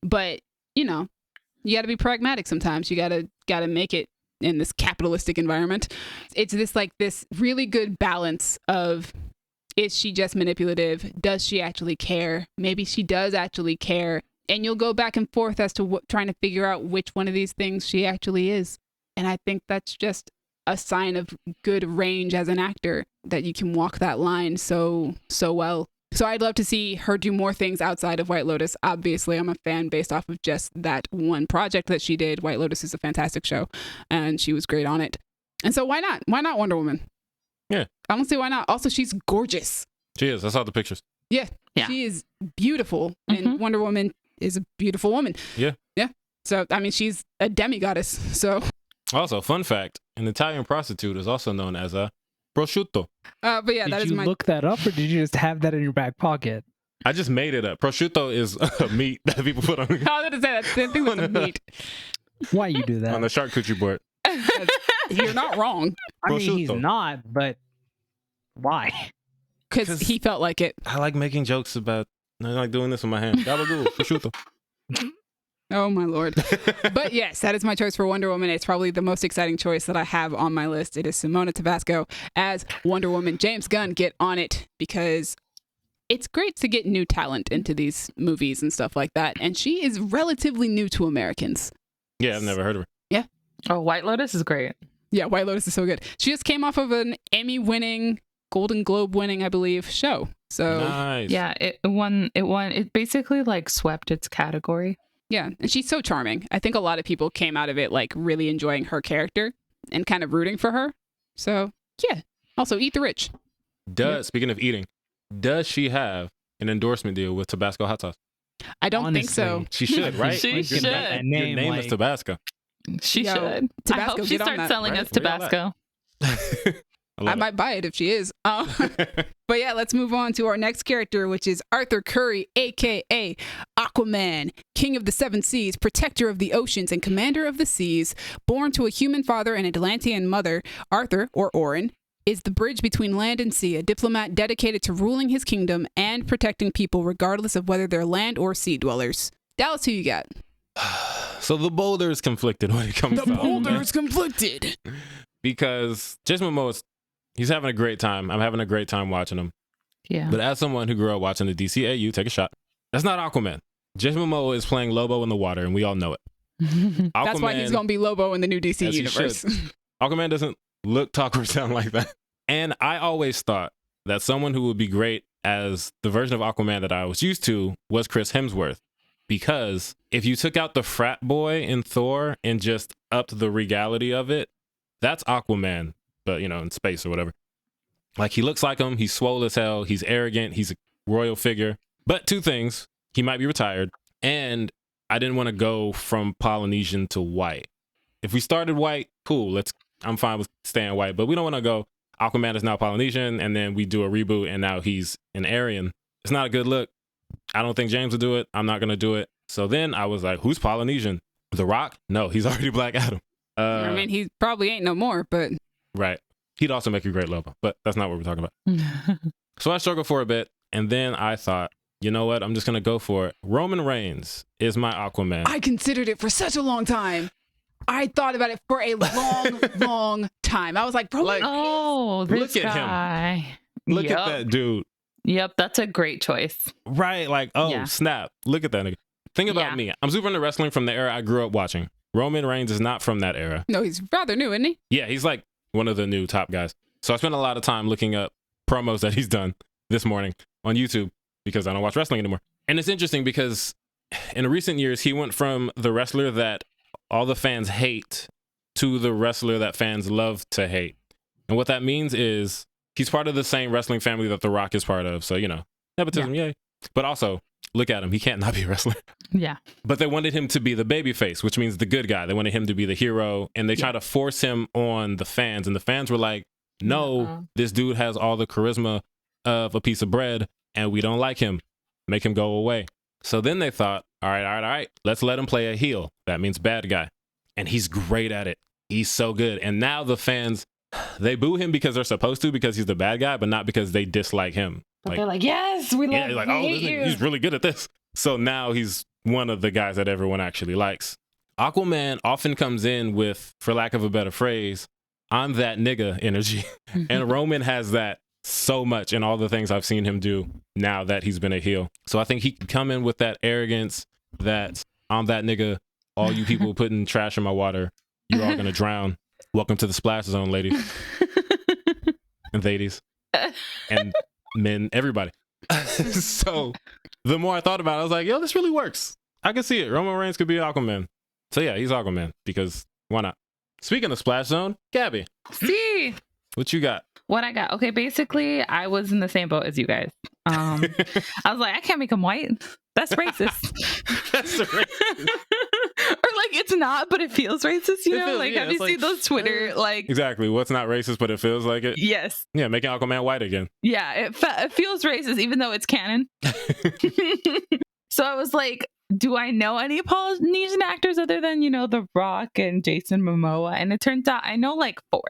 but you got to be pragmatic sometimes. You got to make it in this capitalistic environment. It's this really good balance of, is she just manipulative? Does she actually care? Maybe she does actually care. And you'll go back and forth as to trying to figure out which one of these things she actually is. And I think that's just a sign of good range as an actor, that you can walk that line so well. So I'd love to see her do more things outside of White Lotus. Obviously, I'm a fan based off of just that one project that she did. White Lotus is a fantastic show, and she was great on it. And so why not? Why not Wonder Woman? Yeah. I don't see why not. Also, she's gorgeous. She is. I saw the pictures. Yeah. Yeah. She is beautiful, and Wonder Woman is a beautiful woman. Yeah. Yeah. So, I mean, she's a demigoddess, so... Also, fun fact, an Italian prostitute is also known as a prosciutto. But yeah, that is Did you look that up, or did you just have that in your back pocket? I just made it up. Prosciutto is a meat that people put on, I was going to say that. I think that's a meat. Why you do that? on the charcuterie board. You're not wrong. I mean, he's prosciutto. not, but why? Because he felt like it. I like making jokes about, I like doing this with my hand. Gabagool, prosciutto. Oh, my Lord. But yes, that is my choice for Wonder Woman. It's probably the most exciting choice that I have on my list. It is Simona Tabasco as Wonder Woman. James Gunn, get on it, because it's great to get new talent into these movies and stuff like that. And she is relatively new to Americans. Yeah, I've never heard of her. Yeah. Oh, White Lotus is great. Yeah, White Lotus is so good. She just came off of an Emmy-winning, Golden Globe-winning, I believe, show. So Nice. Yeah, it basically like swept its category. yeah, and she's so charming. I think a lot of people came out of it like really enjoying her character and kind of rooting for her. So yeah. Also, eat the rich. Speaking of eating, does she have an endorsement deal with Tabasco hot sauce? I don't think so. Honestly. She should, right? She Your should. na- That Your name, name is like- Tabasco. She Yo, should. Tabasco, I hope she get on starts that, selling right? us Where y'all at? Tabasco. I might buy it if she is. But yeah, let's move on to our next character, which is Arthur Curry, aka Aquaman, King of the Seven Seas, Protector of the Oceans, and Commander of the Seas. Born to a human father and Atlantean mother, Arthur, or Orin, is the bridge between land and sea, a diplomat dedicated to ruling his kingdom and protecting people regardless of whether they're land or sea dwellers. Dallas, who you got? So the boulder is conflicted when it comes to Aquaman. conflicted. Because Jason Momoa, he's having a great time. I'm having a great time watching him. Yeah. But as someone who grew up watching the DCAU, take a shot. That's not Aquaman. Jason Momoa is playing Lobo in the water, and we all know it. That's why he's going to be Lobo in the new DC As he universe. should. Aquaman doesn't look, talk, or sound like that. And I always thought that someone who would be great as the version of Aquaman that I was used to was Chris Hemsworth. Because if you took out the frat boy in Thor and just upped the regality of it, that's Aquaman, but in space or whatever. Like, he looks like him. He's swole as hell. He's arrogant. He's a royal figure. But two things: he might be retired, and I didn't want to go from Polynesian to white. If we started white, cool. I'm fine with staying white, but we don't want to go. Aquaman is now Polynesian, and then we do a reboot, and now he's an Aryan. It's not a good look. I don't think James will do it. I'm not gonna do it. So then I was like, who's Polynesian? The Rock? No, he's already Black Adam. I mean, he probably ain't no more, but right. He'd also make a great Lobo, but that's not what we're talking about. So I struggled for a bit, and then I thought, you know what? I'm just gonna go for it. Roman Reigns is my Aquaman. I considered it for such a long time. I thought about it for a long time. I was like, bro, this look at guy. him. Look at that dude. Yep, that's a great choice. Right, like, snap. Look at that nigga. Think about me. I'm super into wrestling from the era I grew up watching. Roman Reigns is not from that era. No, he's rather new, isn't he? Yeah, he's like one of the new top guys. So I spent a lot of time looking up promos that he's done this morning on YouTube because I don't watch wrestling anymore. And it's interesting because in recent years, he went from the wrestler that all the fans hate to the wrestler that fans love to hate. And what that means is he's part of the same wrestling family that The Rock is part of. So, nepotism, yay. But also, look at him. He can't not be a wrestler. Yeah. But they wanted him to be the baby face, which means the good guy. They wanted him to be the hero. And they tried to force him on the fans. And the fans were like, no, this dude has all the charisma of a piece of bread and we don't like him. Make him go away. So then they thought, all right. Let's let him play a heel. That means bad guy. And he's great at it. He's so good. And now the fans, they boo him because they're supposed to, because he's the bad guy, but not because they dislike him. But they're like, yes, we love like, he's really good at this. So now he's one of the guys that everyone actually likes. Aquaman often comes in with, for lack of a better phrase, I'm that nigga energy. And Roman has that so much in all the things I've seen him do now that he's been a heel. So I think he can come in with that arrogance that I'm that nigga. All you people putting trash in my water, you're all going to drown. Welcome to the splash zone, ladies. And ladies. And men, everybody. So the more I thought about it, I was like, yo, this really works. I can see it. Roman Reigns could be Aquaman. So yeah, he's Aquaman because why not? Speaking of splash zone, Gabby. See, what you got? What I got? Okay, basically, I was in the same boat as you guys. I was like, I can't make him white. That's racist. That's racist. Or like it's not, but it feels racist. You know, have you seen those Twitter exactly? What's not racist, but it feels like it. Yes. Yeah, making Aquaman white again. Yeah, it feels racist, even though it's canon. So I was like, do I know any Polynesian actors other than The Rock and Jason Momoa? And it turns out I know like 4.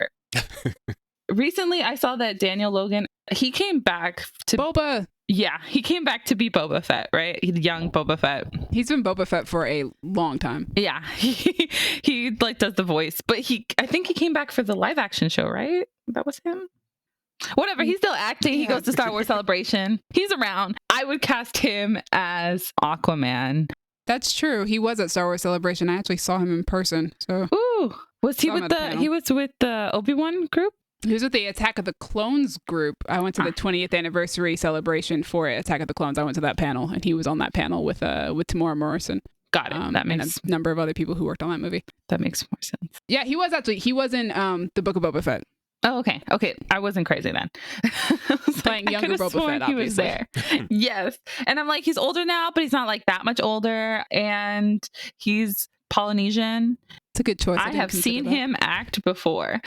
Recently, I saw that Daniel Logan, he came back to Boba. Yeah, he came back to be Boba Fett, right? Young Boba Fett. He's been Boba Fett for a long time. Yeah, he like does the voice, but I think he came back for the live action show, right? That was him. Whatever, he's still acting. He goes to Star Wars Celebration. He's around. I would cast him as Aquaman. That's true. He was at Star Wars Celebration. I actually saw him in person. So, was he with the Obi-Wan group? He was with the Attack of the Clones group. I went to the 20th anniversary celebration for Attack of the Clones. I went to that panel, and he was on that panel with Tamora Morrison. Got it. That makes and a number of other people who worked on that movie. That makes more sense. Yeah, he was in the Book of Boba Fett. Oh, okay. I wasn't crazy then. Playing younger Boba Fett, obviously. He was there. Yes. And I'm like, he's older now, but he's not like that much older. And he's Polynesian. It's a good choice. I have seen him act before.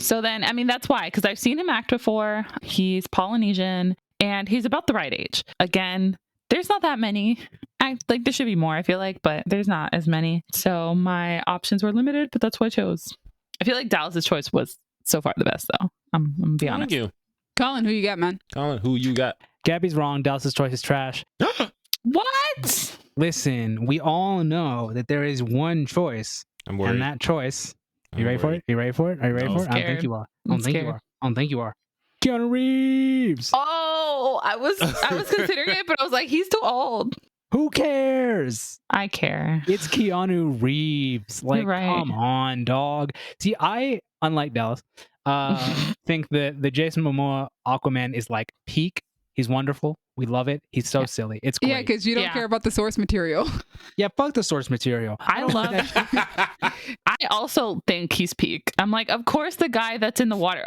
So then, I mean, that's why, because I've seen him act before. He's Polynesian and he's about the right age. Again, there's not that many. There should be more, I feel like, but there's not as many. So my options were limited, but that's what I chose. I feel like Dallas's choice was so far the best, though. I'm gonna be honest. Thank you. Colin, who you got, man? Colin, who you got? Gabby's wrong. Dallas's choice is trash. What? Listen, we all know that there is one choice. I'm worried. And that choice. You ready for it? Are you ready for it? I don't think you are. I don't think you are. Keanu Reeves. Oh, I was considering it, but I was like, he's too old. Who cares? I care. It's Keanu Reeves. Like, come on, dog. See, I, unlike Dallas, think that the Jason Momoa Aquaman is like peak. He's wonderful. We love it. He's so silly. It's great. Yeah, because you don't care about the source material. Yeah, fuck the source material. I love it. I also think he's peak. I'm like, of course, the guy that's in the water.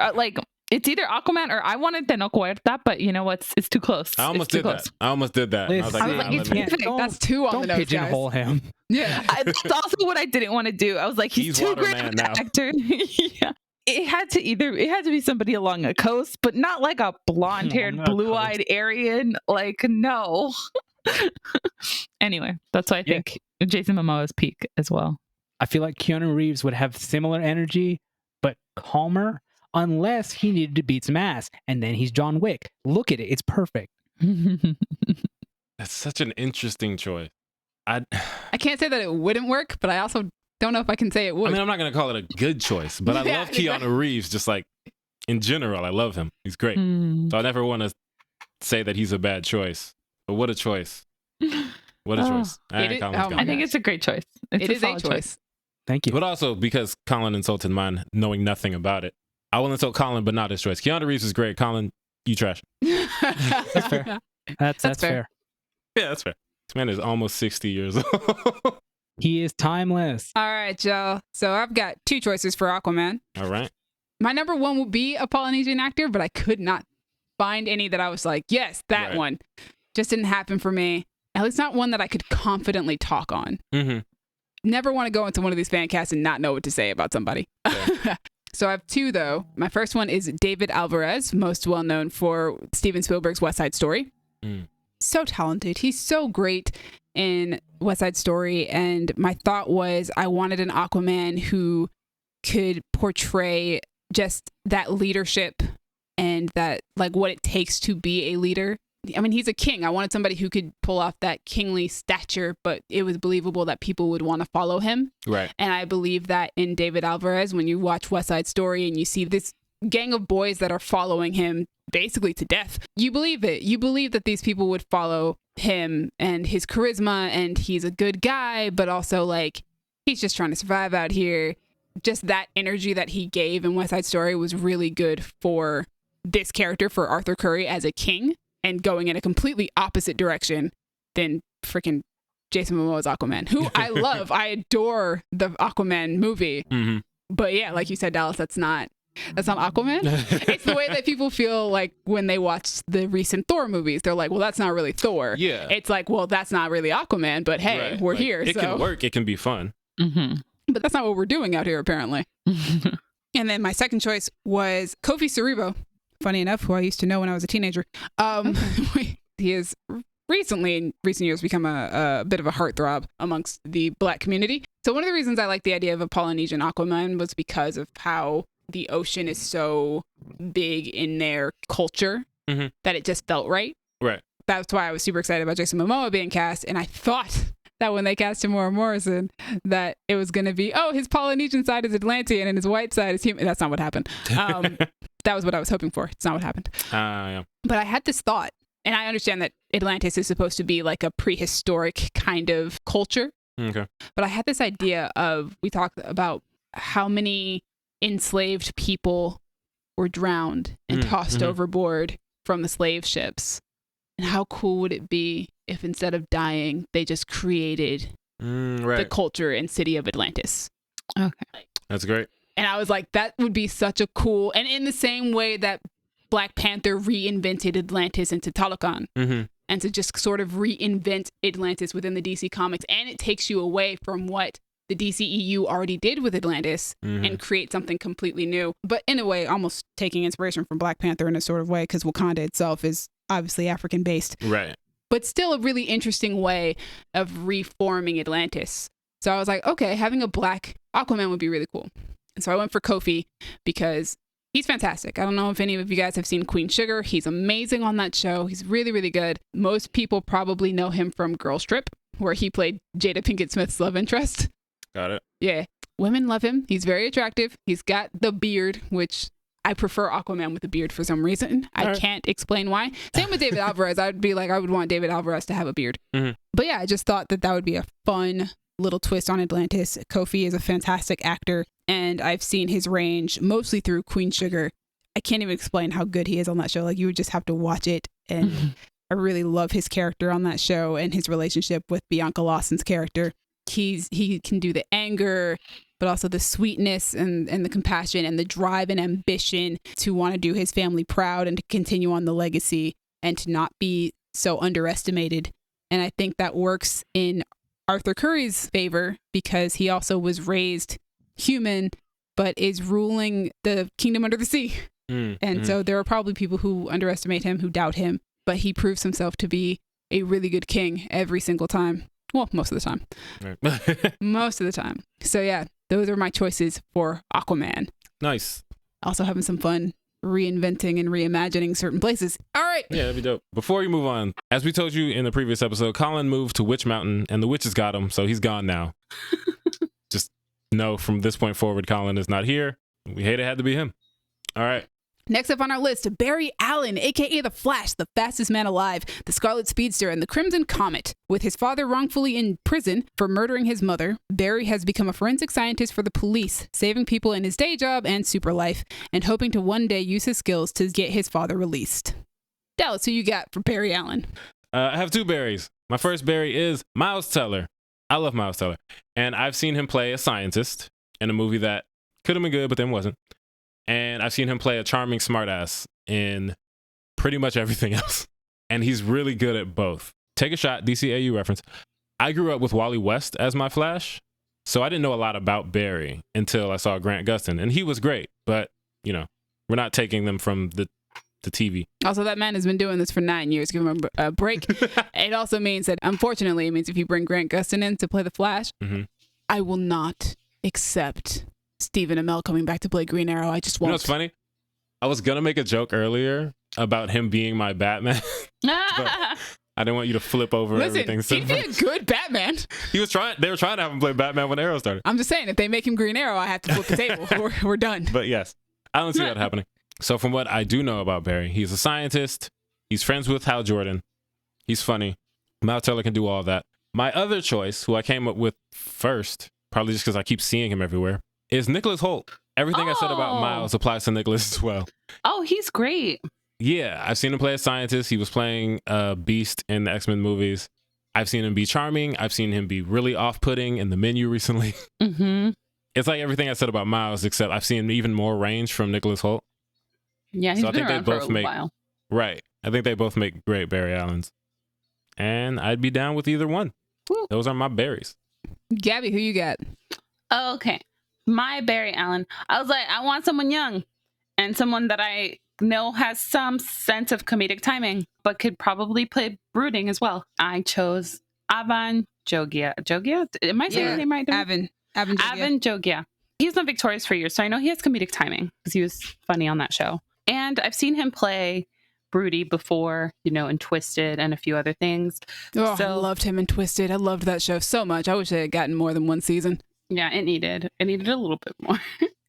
It's either Aquaman or I wanted Tenochtitlan, but you know what? It's too close. I almost did that. I almost did that. Listen, I was like, it's perfect. That's two on the nose, pigeonhole guys. him. Yeah. That's also what I didn't want to do. I was like, he's too great of an actor. Yeah. It had to be somebody along a coast, but not like a blonde-haired, blue-eyed Aryan. Like, no. Anyway, that's why I think Jason Momoa's peak as well. I feel like Keanu Reeves would have similar energy, but calmer, unless he needed to beat some ass. And then he's John Wick. Look at it. It's perfect. That's such an interesting choice. I can't say that it wouldn't work, but I also don't know if I can say it would. I mean, I'm not going to call it a good choice, but I love Keanu Reeves. Just like in general, I love him. He's great. So I never want to say that he's a bad choice. But what a choice. What a choice. I think it's a great choice. It is a choice. Thank you. But also, because Colin insulted mine, knowing nothing about it, I will insult Colin, but not his choice. Keanu Reeves is great. Colin, you trash. That's fair. That's fair. Yeah, that's fair. This man is almost 60 years old. He is timeless. All right, Joe. So I've got two choices for Aquaman. All right. My number one would be a Polynesian actor, but I could not find any that I was like, yes, that one. Just didn't happen for me. At least not one that I could confidently talk on. Mm-hmm. Never want to go into one of these fan casts and not know what to say about somebody. Yeah. So I have two, though. My first one is David Alvarez, most well known for Steven Spielberg's West Side Story. So talented. He's so great in West Side Story. And my thought was I wanted an Aquaman who could portray just that leadership and that, like, what it takes to be a leader. I mean, he's a king. I wanted somebody who could pull off that kingly stature, but it was believable that people would want to follow him. Right. And I believe that in David Alvarez, when you watch West Side Story and you see this gang of boys that are following him basically to death, you believe it. You believe that these people would follow him and his charisma, and he's a good guy, but also, like, he's just trying to survive out here. Just that energy that he gave in West Side Story was really good for this character, for Arthur Curry as a king. And going in a completely opposite direction than freaking Jason Momoa's Aquaman, who I love. I adore the Aquaman movie. Mm-hmm. But yeah, like you said, Dallas, that's not Aquaman. It's the way that people feel like when they watch the recent Thor movies. They're like, well, that's not really Thor. Yeah. It's like, well, that's not really Aquaman, but hey, we're like, here. It can work. It can be fun. Mm-hmm. But that's not what we're doing out here, apparently. And then my second choice was Kofi Siriboe. Funny enough, who I used to know when I was a teenager. He has recently, in recent years, become a bit of a heartthrob amongst the Black community. So one of the reasons I like the idea of a Polynesian Aquaman was because of how the ocean is so big in their culture that it just felt right. Right. That's why I was super excited about Jason Momoa being cast. And I thought that when they cast Tamora Morrison, that it was going to be, oh, his Polynesian side is Atlantean and his white side is human. That's not what happened. That was what I was hoping for. It's not what happened. Yeah. But I had this thought, and I understand that Atlantis is supposed to be like a prehistoric kind of culture. Okay. But I had this idea of, we talked about how many enslaved people were drowned and tossed overboard from the slave ships. And how cool would it be if instead of dying, they just created the culture and city of Atlantis? Okay. That's great. And I was like, that would be such a cool, and in the same way that Black Panther reinvented Atlantis into Talokan, and to just sort of reinvent Atlantis within the DC comics, and it takes you away from what the DCEU already did with Atlantis and create something completely new. But in a way, almost taking inspiration from Black Panther in a sort of way, because Wakanda itself is obviously African based. Right. But still a really interesting way of reforming Atlantis. So I was like, okay, having a Black Aquaman would be really cool. And so I went for Kofi because he's fantastic. I don't know if any of you guys have seen Queen Sugar. He's amazing on that show. He's really, really good. Most people probably know him from Girls Trip, where he played Jada Pinkett Smith's love interest. Got it. Yeah. Women love him. He's very attractive. He's got the beard, which I prefer Aquaman with a beard for some reason. I can't explain why. Same with David Alvarez. I would want David Alvarez to have a beard. But yeah, I just thought that would be a fun little twist on Atlantis. Kofi is a fantastic actor, and I've seen his range mostly through Queen Sugar. I can't even explain how good he is on that show. Like, you would just have to watch it, and I really love his character on that show and his relationship with Bianca Lawson's character. He can do the anger, but also the sweetness and the compassion and the drive and ambition to want to do his family proud and to continue on the legacy and to not be so underestimated. And I think that works in Arthur Curry's favor because he also was raised human, but is ruling the kingdom under the sea. So there are probably people who underestimate him, who doubt him, but he proves himself to be a really good king every single time. Well, most of the time. Right. Most of the time. So yeah, those are my choices for Aquaman. Nice. Also having some fun reinventing and reimagining certain places. All right. Yeah, that'd be dope. Before we move on, as we told you in the previous episode, Colin moved to Witch Mountain and the witches got him, so he's gone now. Just know from this point forward, Colin is not here. We hate it had to be him. All right. Next up on our list, Barry Allen, aka The Flash, the fastest man alive, the Scarlet Speedster, and the Crimson Comet. With his father wrongfully in prison for murdering his mother, Barry has become a forensic scientist for the police, saving people in his day job and super life, and hoping to one day use his skills to get his father released. Dallas, who you got for Barry Allen? I have two Barrys. My first Barry is Miles Teller. I love Miles Teller. And I've seen him play a scientist in a movie that could have been good, but then wasn't. And I've seen him play a charming smartass in pretty much everything else. And he's really good at both. Take a shot, DCAU reference. I grew up with Wally West as my Flash, so I didn't know a lot about Barry until I saw Grant Gustin. And he was great, but, you know, we're not taking them from the TV. Also, that man has been doing this for 9 years. Give him a break. It also means that, unfortunately, it means if you bring Grant Gustin in to play the Flash, I will not accept Stephen Amell coming back to play Green Arrow. I just won't. You know what's funny? I was going to make a joke earlier about him being my Batman. But I didn't want you to flip over everything. He'd be a good Batman. They were trying to have him play Batman when Arrow started. I'm just saying, if they make him Green Arrow, I have to flip the table. We're done. But yes, I don't see that happening. So from what I do know about Barry, he's a scientist. He's friends with Hal Jordan. He's funny. Miles Teller can do all that. My other choice, who I came up with first, probably just because I keep seeing him everywhere, is Nicholas Hoult. Everything I said about Miles applies to Nicholas as well. Oh, he's great. Yeah, I've seen him play a scientist. He was playing Beast in the X-Men movies. I've seen him be charming. I've seen him be really off-putting in The Menu recently. It's like everything I said about Miles, except I've seen even more range from Nicholas Hoult. Yeah, he's been around for a while. Right. I think they both make great Barry Allens. And I'd be down with either one. Woo. Those are my Barrys. Gabby, who you got? Okay. My Barry Allen. I was like, I want someone young and someone that I know has some sense of comedic timing, but could probably play brooding as well. I chose Avan Jogia. Jogia? Am I saying his name right? Avan Jogia. He's been victorious for years, so I know he has comedic timing because he was funny on that show. And I've seen him play Broody before, you know, in Twisted and a few other things. Oh, I loved him in Twisted. I loved that show so much. I wish I had gotten more than one season. Yeah, it needed a little bit more.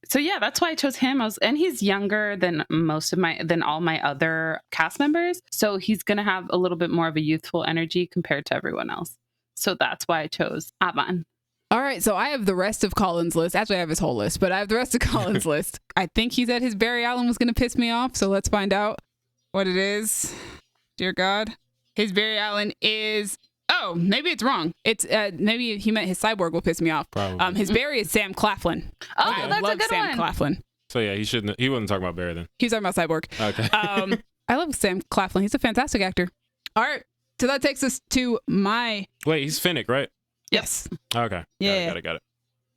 So yeah, that's why I chose him. And he's younger than all my other cast members. So he's going to have a little bit more of a youthful energy compared to everyone else. So that's why I chose Avan. All right, so I have the rest of Colin's list. Actually, I have his whole list, but I have the rest of Colin's list. I think he said his Barry Allen was going to piss me off, so let's find out what it is. Dear God. His Barry Allen is... Oh, maybe it's wrong. It's maybe he meant his Cyborg will piss me off. Probably. His Barry is Sam Claflin. Oh, I that's love a good Sam one. Claflin. So yeah, he wasn't talking about Barry then. He was talking about Cyborg. Okay. I love Sam Claflin. He's a fantastic actor. All right, so that takes us to my... Wait, he's Finnick, right? Yes. Okay. Yeah. Got it.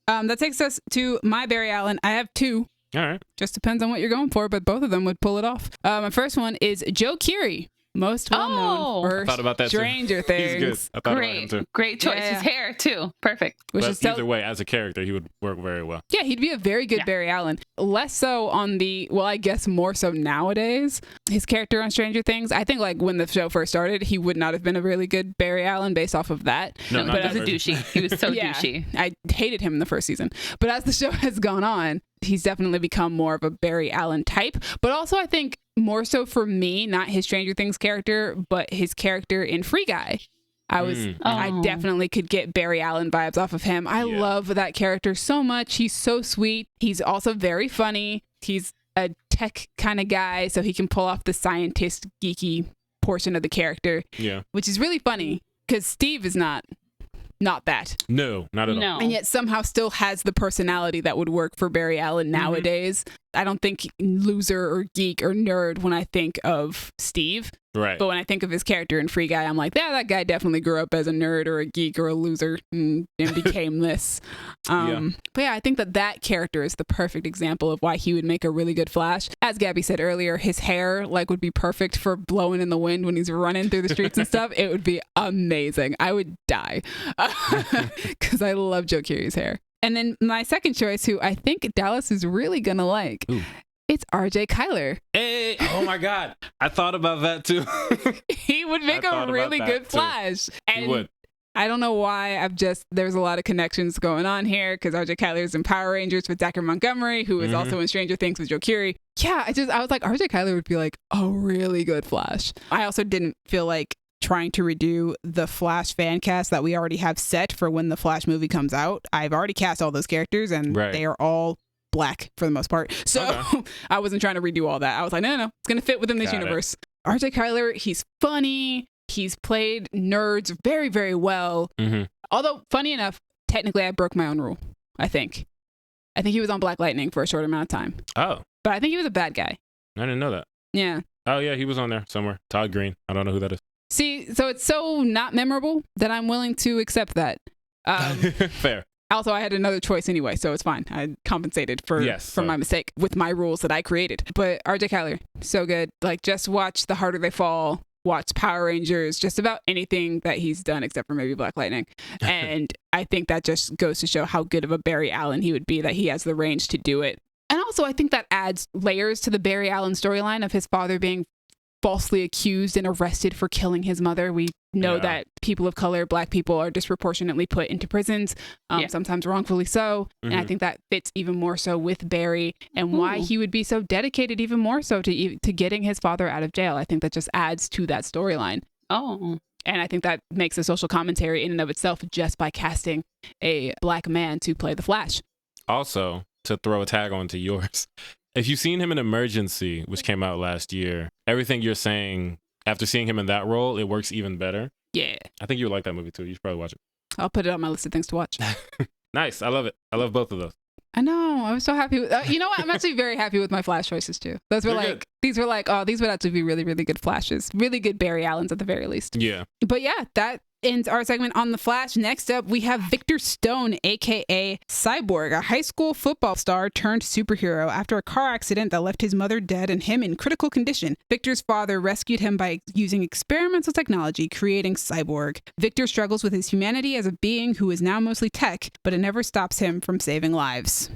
That takes us to my Barry Allen. I have two. All right. Just depends on what you're going for, but both of them would pull it off. My first one is Joe Keery, most well known for I thought about that Stranger too. Things. He's good. I thought about him too. Great choice. Yeah. His hair too. Perfect. But either way, as a character, he would work very well. Yeah, he'd be a very good Barry Allen. Less so on the, well, I guess more so nowadays. His character on Stranger Things, I think like when the show first started, he would not have been a really good Barry Allen based off of that. No, but as a douchey. He was so douchey. I hated him in the first season. But as the show has gone on, he's definitely become more of a Barry Allen type. But also I think more so for me, not his Stranger Things character, but his character in Free Guy. I definitely could get Barry Allen vibes off of him. I love that character so much. He's so sweet. He's also very funny. He's a tech kind of guy, so he can pull off the scientist geeky portion of the character. Yeah. Which is really funny because Steve is not not that. No, not at all. And yet somehow still has the personality that would work for Barry Allen nowadays. I don't think loser or geek or nerd when I think of Steve. Right. But when I think of his character in Free Guy, I'm like, yeah, that guy definitely grew up as a nerd or a geek or a loser and became this. But yeah, I think that character is the perfect example of why he would make a really good Flash. As Gabby said earlier, his hair like would be perfect for blowing in the wind when he's running through the streets and stuff. It would be amazing. I would die because I love Joe Keery's hair. And then my second choice, who I think Dallas is really going to like, it's RJ Kyler. Hey, oh my God. I thought about that too. He would make a really good Flash. And he would. I don't know why. There's a lot of connections going on here because RJ Kyler is in Power Rangers with Zachary Montgomery, who is also in Stranger Things with Joe Keery. Yeah, I was like, RJ Kyler would be like a really good Flash. I also didn't feel like trying to redo the Flash fan cast that we already have set for when the Flash movie comes out. I've already cast all those characters and they are all black for the most part. So I wasn't trying to redo all that. I was like, no, it's going to fit within this universe. RJ Kyler, he's funny. He's played nerds very, very well. Although, funny enough, technically I broke my own rule, I think. I think he was on Black Lightning for a short amount of time. Oh. But I think he was a bad guy. I didn't know that. Yeah. Oh, yeah, he was on there somewhere. Todd Green. I don't know who that is. See, so it's so not memorable that I'm willing to accept that. Fair. Also, I had another choice anyway, so it's fine. I compensated for my mistake with my rules that I created. But RJ Kyler, so good. Like, just watch The Harder They Fall, watch Power Rangers, just about anything that he's done except for maybe Black Lightning. And I think that just goes to show how good of a Barry Allen he would be, that he has the range to do it. And also, I think that adds layers to the Barry Allen storyline of his father being falsely accused and arrested for killing his mother. We know that people of color, black people, are disproportionately put into prisons, sometimes wrongfully so. And I think that fits even more so with Barry and why he would be so dedicated even more so to getting his father out of jail. I think that just adds to that storyline. And I think that makes a social commentary in and of itself just by casting a black man to play the Flash. Also, to throw a tag onto yours, if you've seen him in Emergency, which came out last year, everything you're saying, after seeing him in that role, it works even better. Yeah. I think you would like that movie too. You should probably watch it. I'll put it on my list of things to watch. Nice. I love it. I love both of those. I know. I was so happy. You know what? I'm actually very happy with my Flash choices too. These were these would actually be really, really good Flashes. Really good Barry Allens at the very least. Yeah. But yeah, that ends our segment on the Flash. Next up, we have Victor Stone, aka Cyborg, a high school football star turned superhero. After a car accident that left his mother dead and him in critical condition, Victor's father rescued him by using experimental technology, creating Cyborg. Victor struggles with his humanity as a being who is now mostly tech, but it never stops him from saving lives.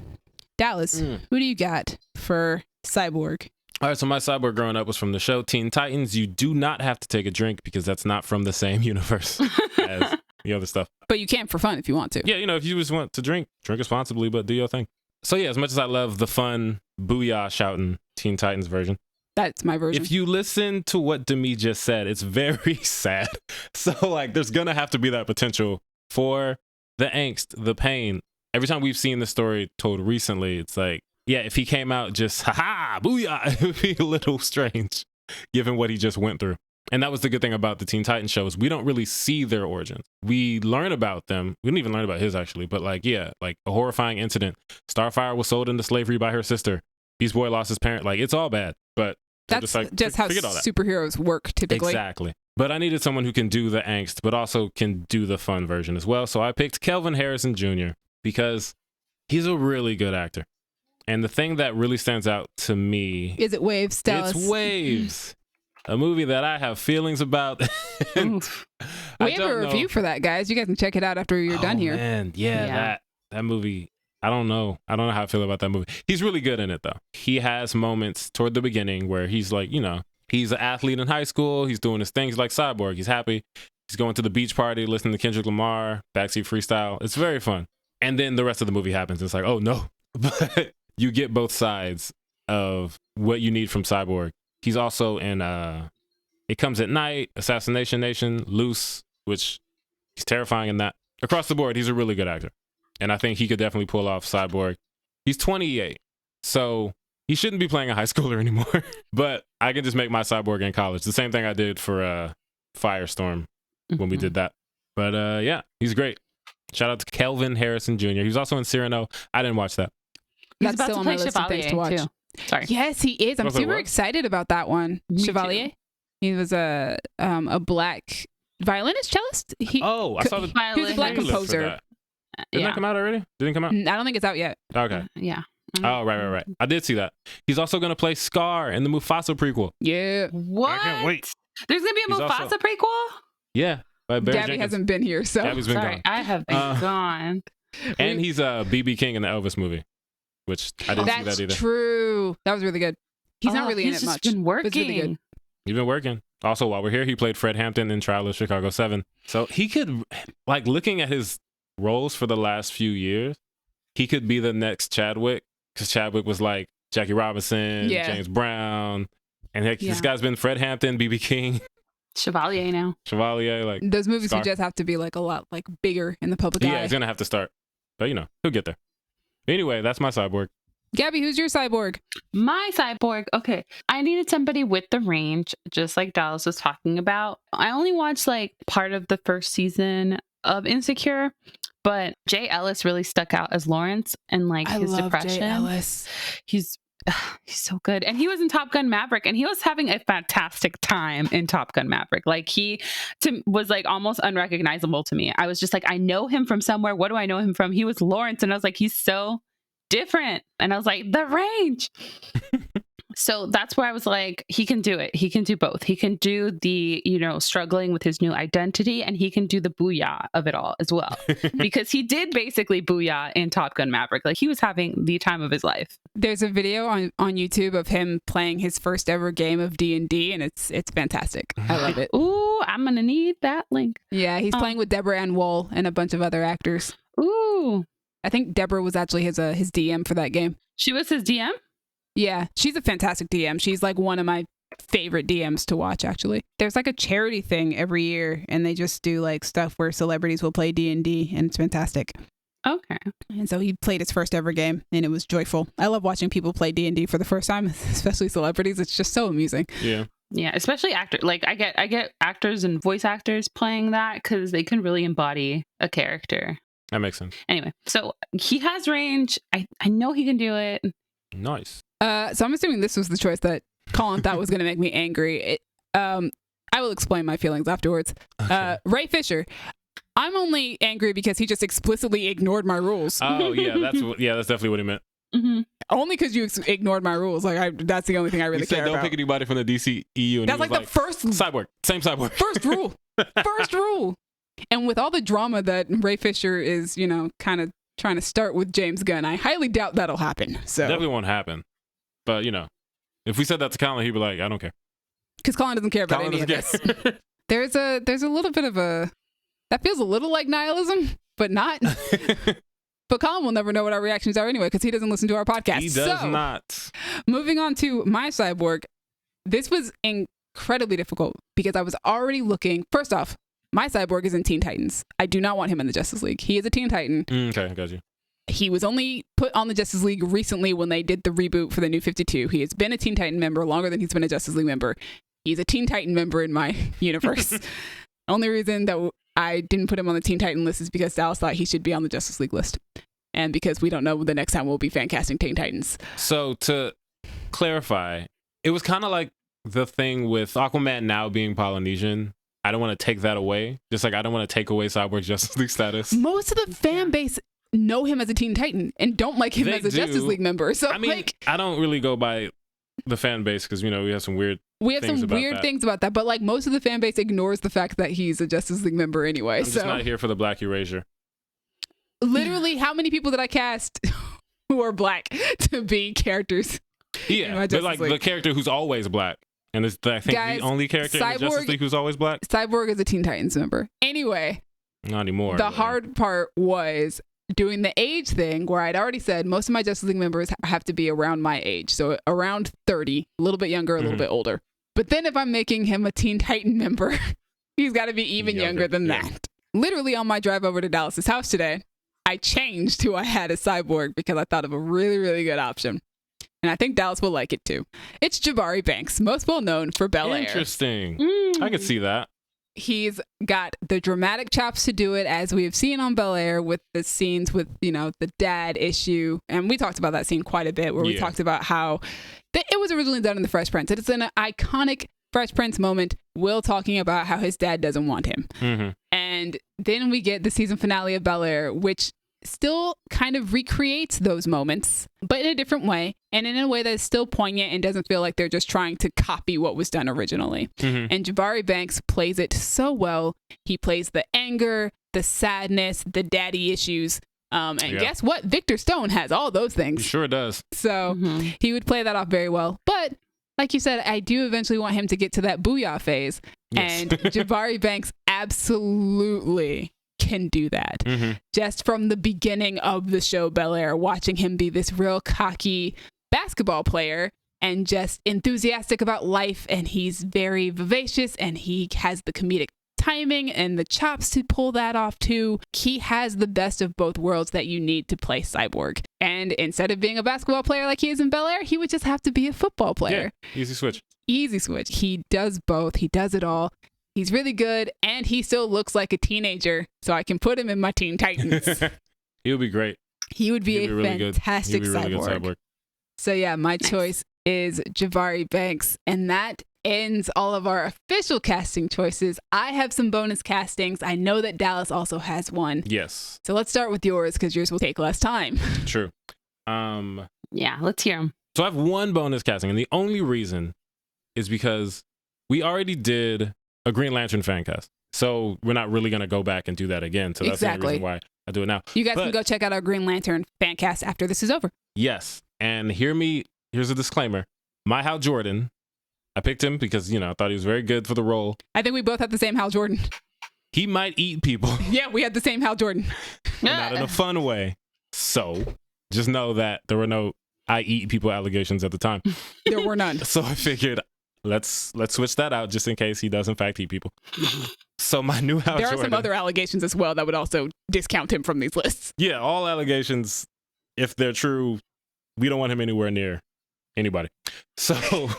Dallas, who do you got for Cyborg? All right, so my Cyborg growing up was from the show Teen Titans. You do not have to take a drink because that's not from the same universe as the other stuff. But you can for fun if you want to. Yeah, if you just want to drink responsibly, but do your thing. So yeah, as much as I love the fun booyah shouting Teen Titans version, that's my version. If you listen to what Demi just said, it's very sad. So like, there's gonna have to be that potential for the angst, the pain. Every time we've seen the story told recently, it's like, yeah, if he came out just, ha-ha, booyah, it would be a little strange, given what he just went through. And that was the good thing about the Teen Titans shows. We don't really see their origins. We learn about them. We didn't even learn about his, actually. But like, yeah, like a horrifying incident. Starfire was sold into slavery by her sister. Beast Boy lost his parent. Like, it's all bad. But that's just how superheroes work, typically. Exactly. But I needed someone who can do the angst, but also can do the fun version as well. So I picked Kelvin Harrison Jr. because he's a really good actor. And the thing that really stands out to me... Is it Waves, Dallas? It's Waves. A movie that I have feelings about. We have a review for that, guys. You guys can check it out after you're done here. Man, yeah. That movie, I don't know how I feel about that movie. He's really good in it, though. He has moments toward the beginning where he's like, he's an athlete in high school. He's doing his thing. He's like Cyborg. He's happy. He's going to the beach party, listening to Kendrick Lamar, backseat freestyle. It's very fun. And then the rest of the movie happens. It's like, oh, no. But you get both sides of what you need from Cyborg. He's also in It Comes at Night, Assassination Nation, Loose, which he's terrifying in that. Across the board, he's a really good actor. And I think he could definitely pull off Cyborg. He's 28, so he shouldn't be playing a high schooler anymore. But I can just make my Cyborg in college. The same thing I did for Firestorm when we did that. But yeah, he's great. Shout out to Kelvin Harrison Jr. He was also in Cyrano. I didn't watch that. He's That's about still to on play my list of things to watch. Chevalier too. Sorry. Yes, he is. I'm Okay, super what? excited about that one. Me Chevalier. too. He was a black violinist, cellist. Oh, I saw the He was a black trailer for composer. that. Didn't that come out already? Didn't come out? I don't think it's out yet. Okay. Yeah. Oh, right. I did see that. He's also going to play Scar in the Mufasa prequel. Yeah. What? I can't wait. There's gonna be a He's Mufasa also- prequel? Yeah. By Barry Gabby Jenkins. hasn't been here, so Gabby's been Sorry, gone. I have been gone. And he's BB King in the Elvis movie, which I didn't see that's that either. true. That was really good. He's not really in it He's much. just been but it's really working. good. He's been working. Also, while we're here, he played Fred Hampton in Trial of Chicago 7. So he could, like, looking at his roles for the last few years, he could be the next Chadwick, because Chadwick was like Jackie Robinson, Yeah. James Brown, and heck, Yeah. this guy's been Fred Hampton, BB King, Chevalier now. Chevalier, like, Those movies Scar. would just have to be like a lot like bigger in the public yeah, eye. he's gonna have to start. But you know, he'll get there. Anyway, that's my Cyborg. Gabby, who's your cyborg? My cyborg. Okay. I needed somebody with the range, just like Dallas was talking about. I only watched like part of the first season of Insecure, but Jay Ellis really stuck out as Lawrence and like his depression. He's so good. And he was in Top Gun Maverick and he was having a fantastic time in Top Gun Maverick. Like he was like almost unrecognizable to me. I was just like, I know him from somewhere. What do I know him from? He was Lawrence. And I was like, he's so different. And I was like, the range. So that's where I was like, he can do it. He can do both. He can do the, struggling with his new identity, and he can do the booyah of it all as well. Because he did basically booyah in Top Gun Maverick. Like he was having the time of his life. There's a video on YouTube of him playing his first ever game of D&D, and it's fantastic. I love it. Ooh, I'm going to need that link. Yeah, he's playing with Deborah Ann Woll and a bunch of other actors. Ooh. I think Deborah was actually his DM for that game. She was his DM? Yeah, she's a fantastic DM. She's like one of my favorite DMs to watch, actually. There's like a charity thing every year, and they just do like stuff where celebrities will play D&D, and it's fantastic. Okay. And so he played his first ever game, and it was joyful. I love watching people play D&D for the first time, especially celebrities. It's just so amusing. Yeah. Yeah, especially actors. Like I get actors and voice actors playing that because they can really embody a character. That makes sense. Anyway, so he has range. I know he can do it. Nice. So I'm assuming this was the choice that Colin thought was going to make me angry. I will explain my feelings afterwards. Okay. Ray Fisher. I'm only angry because he just explicitly ignored my rules. Oh yeah, that's definitely what he meant. Mm-hmm. Only because you ignored my rules. Like that's the only thing I really He said care don't about. pick anybody from the DCEU. And That's he was like the first Cyborg. Same Cyborg. first rule. First rule. And with all the drama that Ray Fisher is, kind of trying to start with James Gunn, I highly doubt that'll happen. So Definitely won't happen. But if we said that to Colin, he'd be like, I don't care. because Colin doesn't care about Colin any of doesn't this. care. There's a little bit of that feels a little like nihilism, but not. But Colin will never know what our reactions are anyway because he doesn't listen to our podcast. He does So, not. moving on to my cyborg, this was incredibly difficult because I was already looking. First off, my cyborg is in Teen Titans. I do not want him in the Justice League. He is a Teen Titan. Okay, I got you. He was only put on the Justice League recently when they did the reboot for the New 52. He has been a Teen Titan member longer than he's been a Justice League member. He's a Teen Titan member in my universe. Only reason that I didn't put him on the Teen Titan list is because Dallas thought he should be on the Justice League list. And because we don't know the next time we'll be fan casting Teen Titans. So to clarify, it was kind of like the thing with Aquaman now being Polynesian. I don't want to take that away. Just like I don't want to take away Cyborg's Justice League status. Most of the fan base know him as a Teen Titan and don't like him They as a do. Justice League member. So I mean, I don't really go by the fan base because, we have some weird we have things some about weird that. things about that. But like most of the fan base ignores the fact that he's a Justice League member anyway. I'm So just not here for the black erasure. literally, how many people did I cast who are black to be characters? in Yeah, my but Justice like League? the character who's always black. And it's, I think, Guys, the only character in the Justice Cyborg- League who's always black. Cyborg is a Teen Titans member. Anyway, Not anymore. the but- hard part was doing the age thing where I'd already said most of my Justice League members have to be around my age. So around 30, a little bit younger, a little bit older. But then if I'm making him a Teen Titan member, he's got to be even younger than yeah. that. Literally on my drive over to Dallas's house today, I changed who I had as Cyborg because I thought of a really, really good option. And I think Dallas will like it too. It's Jabari Banks, most well known for Bel Air. Interesting. I could see that. He's got the dramatic chops to do it, as we have seen on Bel-Air with the scenes with, the dad issue. And we talked about that scene quite a bit, where we talked about how it was originally done in The Fresh Prince. It's an iconic Fresh Prince moment, Will talking about how his dad doesn't want him. Mm-hmm. And then we get the season finale of Bel-Air, which still kind of recreates those moments, but in a different way, and in a way that is still poignant and doesn't feel like they're just trying to copy what was done originally. Mm-hmm. And Jabari Banks plays it so well. He plays the anger, the sadness, the daddy issues. Guess what? Victor Stone has all those things. He sure does. So he would play that off very well. But like you said, I do eventually want him to get to that booyah phase. Yes. And Jabari Banks absolutely can do that. Mm-hmm. Just from the beginning of the show Bel-Air, watching him be this real cocky basketball player and just enthusiastic about life, and he's very vivacious, and he has the comedic timing and the chops to pull that off too. He has the best of both worlds that you need to play Cyborg. And instead of being a basketball player like he is in Bel-Air, he would just have to be a football player. Yeah, easy switch. Easy switch. He does both. He does it all. He's really good, and he still looks like a teenager, so I can put him in my Teen Titans. He would be great. He would be He'd a really fantastic good. He'd be really cyborg. good cyborg. So yeah, my choice is Jabari Banks, and that ends all of our official casting choices. I have some bonus castings. I know that Dallas also has one. Yes. So let's start with yours, because yours will take less time. True. Yeah, let's hear them. So I have one bonus casting, and the only reason is because we already did a Green Lantern fan cast. So we're not really going to go back and do that again. So that's the only reason why I do it now. You guys can go check out our Green Lantern fan cast after this is over. Yes. And here's a disclaimer. My Hal Jordan, I picked him because, I thought he was very good for the role. I think we both have the same Hal Jordan. He might eat people. Yeah, we had the same Hal Jordan. Not in a fun way. So just know that there were no I eat people allegations at the time. There were none. So I figured let's switch that out just in case he does in fact eat people. So my new Hal Jordan. There are some other allegations as well that would also discount him from these lists. Yeah, all allegations, if they're true, we don't want him anywhere near anybody. So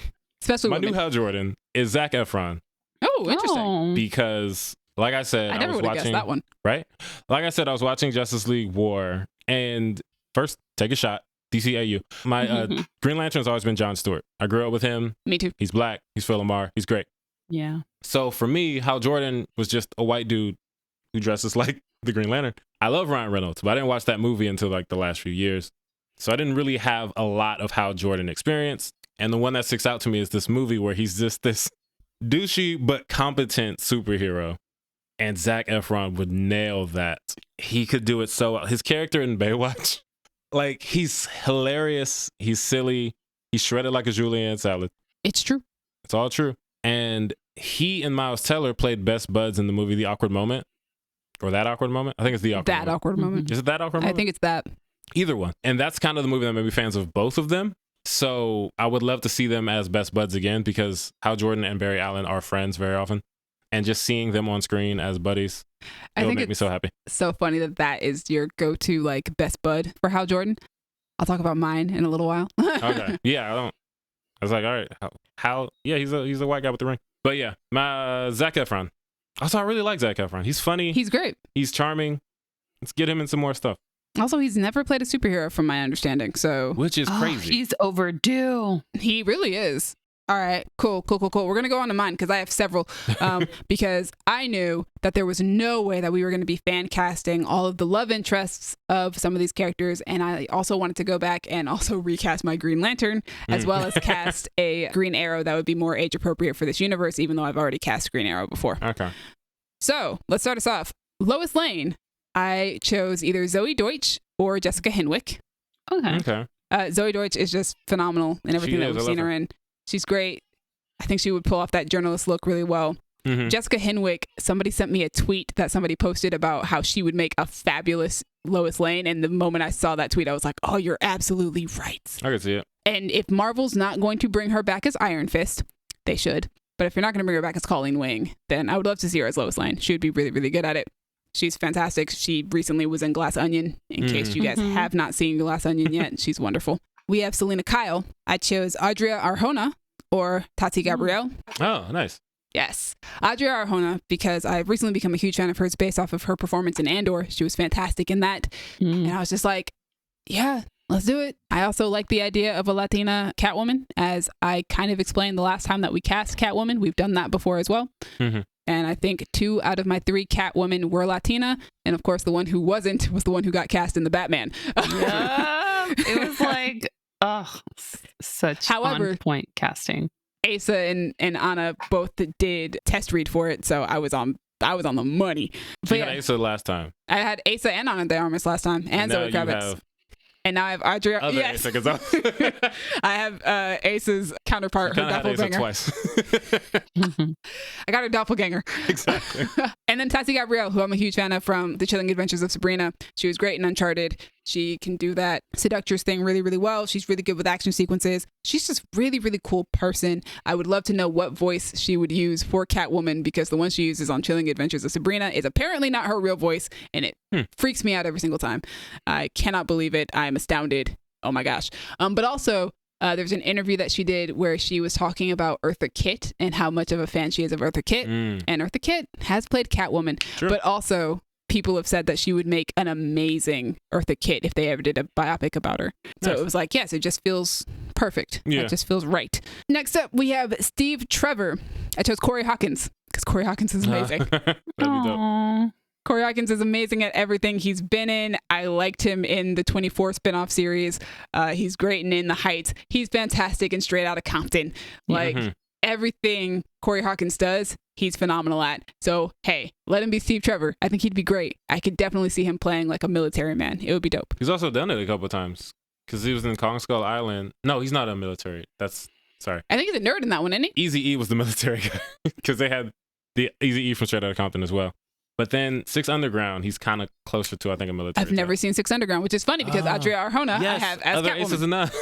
especially my women. new Hal Jordan is Zac Efron. Oh, interesting. Because like I said, I never would have guessed that one. Right? Like I said, I was watching Justice League War, and first, take a shot. DCAU. My Green Lantern's always been Jon Stewart. I grew up with him. Me too. He's black. He's Phil Lamar. He's great. Yeah. So for me, Hal Jordan was just a white dude who dresses like the Green Lantern. I love Ryan Reynolds, but I didn't watch that movie until like the last few years. So I didn't really have a lot of Hal Jordan experience. And the one that sticks out to me is this movie where he's just this douchey but competent superhero. And Zac Efron would nail that. He could do it so well. His character in Baywatch, like, he's hilarious. He's silly. He's shredded like a julienne salad. It's true. It's all true. And he and Miles Teller played best buds in the movie The Awkward Moment. Or That Awkward Moment. I think it's The Awkward Moment. Awkward moment. Is it That Awkward Moment? I think it's that. Either one. And that's kind of the movie that made me fans of both of them. So I would love to see them as best buds again, because Hal Jordan and Barry Allen are friends very often. And just seeing them on screen as buddies, it would make me so happy. So funny that is your go-to like best bud for Hal Jordan. I'll talk about mine in a little while. Okay. Yeah, I was like, all right, Hal. Yeah, he's a white guy with the ring. But yeah, my Zac Efron. Also, I really like Zac Efron. He's funny. He's great. He's charming. Let's get him in some more stuff. Also, he's never played a superhero from my understanding. So, which is crazy. He's overdue. He really is. All right, cool. We're going to go on to mine because I have several, because I knew that there was no way that we were going to be fan casting all of the love interests of some of these characters. And I also wanted to go back and also recast my Green Lantern, as well as cast a Green Arrow that would be more age appropriate for this universe, even though I've already cast Green Arrow before. Okay. So let's start us off. Lois Lane. I chose either Zoe Deutsch or Jessica Henwick. Okay. Zoe Deutsch is just phenomenal in everything that we've seen her in. She's great. I think she would pull off that journalist look really well. Mm-hmm. Jessica Henwick, somebody sent me a tweet that somebody posted about how she would make a fabulous Lois Lane. And the moment I saw that tweet, I was like, oh, you're absolutely right. I can see it. And if Marvel's not going to bring her back as Iron Fist, they should. But if you're not going to bring her back as Colleen Wing, then I would love to see her as Lois Lane. She would be really, really good at it. She's fantastic. She recently was in Glass Onion. In case you guys have not seen Glass Onion yet, she's wonderful. We have Selena Kyle. I chose Adria Arjona or Tati Gabrielle. Oh, nice. Yes. Adria Arjona, because I've recently become a huge fan of hers based off of her performance in Andor. She was fantastic in that. And I was just like, yeah, let's do it. I also like the idea of a Latina Catwoman, as I kind of explained the last time that we cast Catwoman. We've done that before as well. And I think 2 out of my 3 Catwomen were Latina. And of course, the one who wasn't was the one who got cast in the Batman. Yeah. It was like, such on point casting. Asa and Anna both did test read for it, so I was on the money. But you had Asa last time. I had Asa and Anna de Armas last time, and Zoe Kravitz. And now I have Adria. Yes. I have Asa's counterpart, her doppelganger. Twice. I got her doppelganger. Exactly. And then Tati Gabrielle, who I'm a huge fan of from The Chilling Adventures of Sabrina. She was great in Uncharted. She can do that seductress thing really, really well. She's really good with action sequences. She's just really, really cool person. I would love to know what voice she would use for Catwoman, because the one she uses on Chilling Adventures of Sabrina is apparently not her real voice, and it freaks me out every single time. I cannot believe it. I'm astounded. Oh my gosh. But also, there's an interview that she did where she was talking about Eartha Kitt and how much of a fan she is of Eartha Kitt. And Eartha Kitt has played Catwoman, but also people have said that she would make an amazing Eartha Kitt if they ever did a biopic about her. So it was like, yes, it just feels perfect. It just feels right. Next up, we have Steve Trevor. I chose Corey Hawkins because Corey Hawkins is amazing. That'd be dope. Corey Hawkins is amazing at everything he's been in. I liked him in the 24 spinoff series. He's great in The Heights. He's fantastic in Straight Outta Compton. Like, everything Corey Hawkins does, he's phenomenal at. So, hey, let him be Steve Trevor. I think he'd be great. I could definitely see him playing like a military man. It would be dope. He's also done it a couple of times because he was in Kong Skull Island. No, he's not a military. Sorry. I think he's a nerd in that one, isn't he? Eazy-E was the military guy because they had the Eazy-E from Straight Outta Compton as well. But then Six Underground, he's kind of closer to, I think, a military. I've never seen Six Underground, which is funny because Adria Arjona I have as other Catwoman. Aces enough.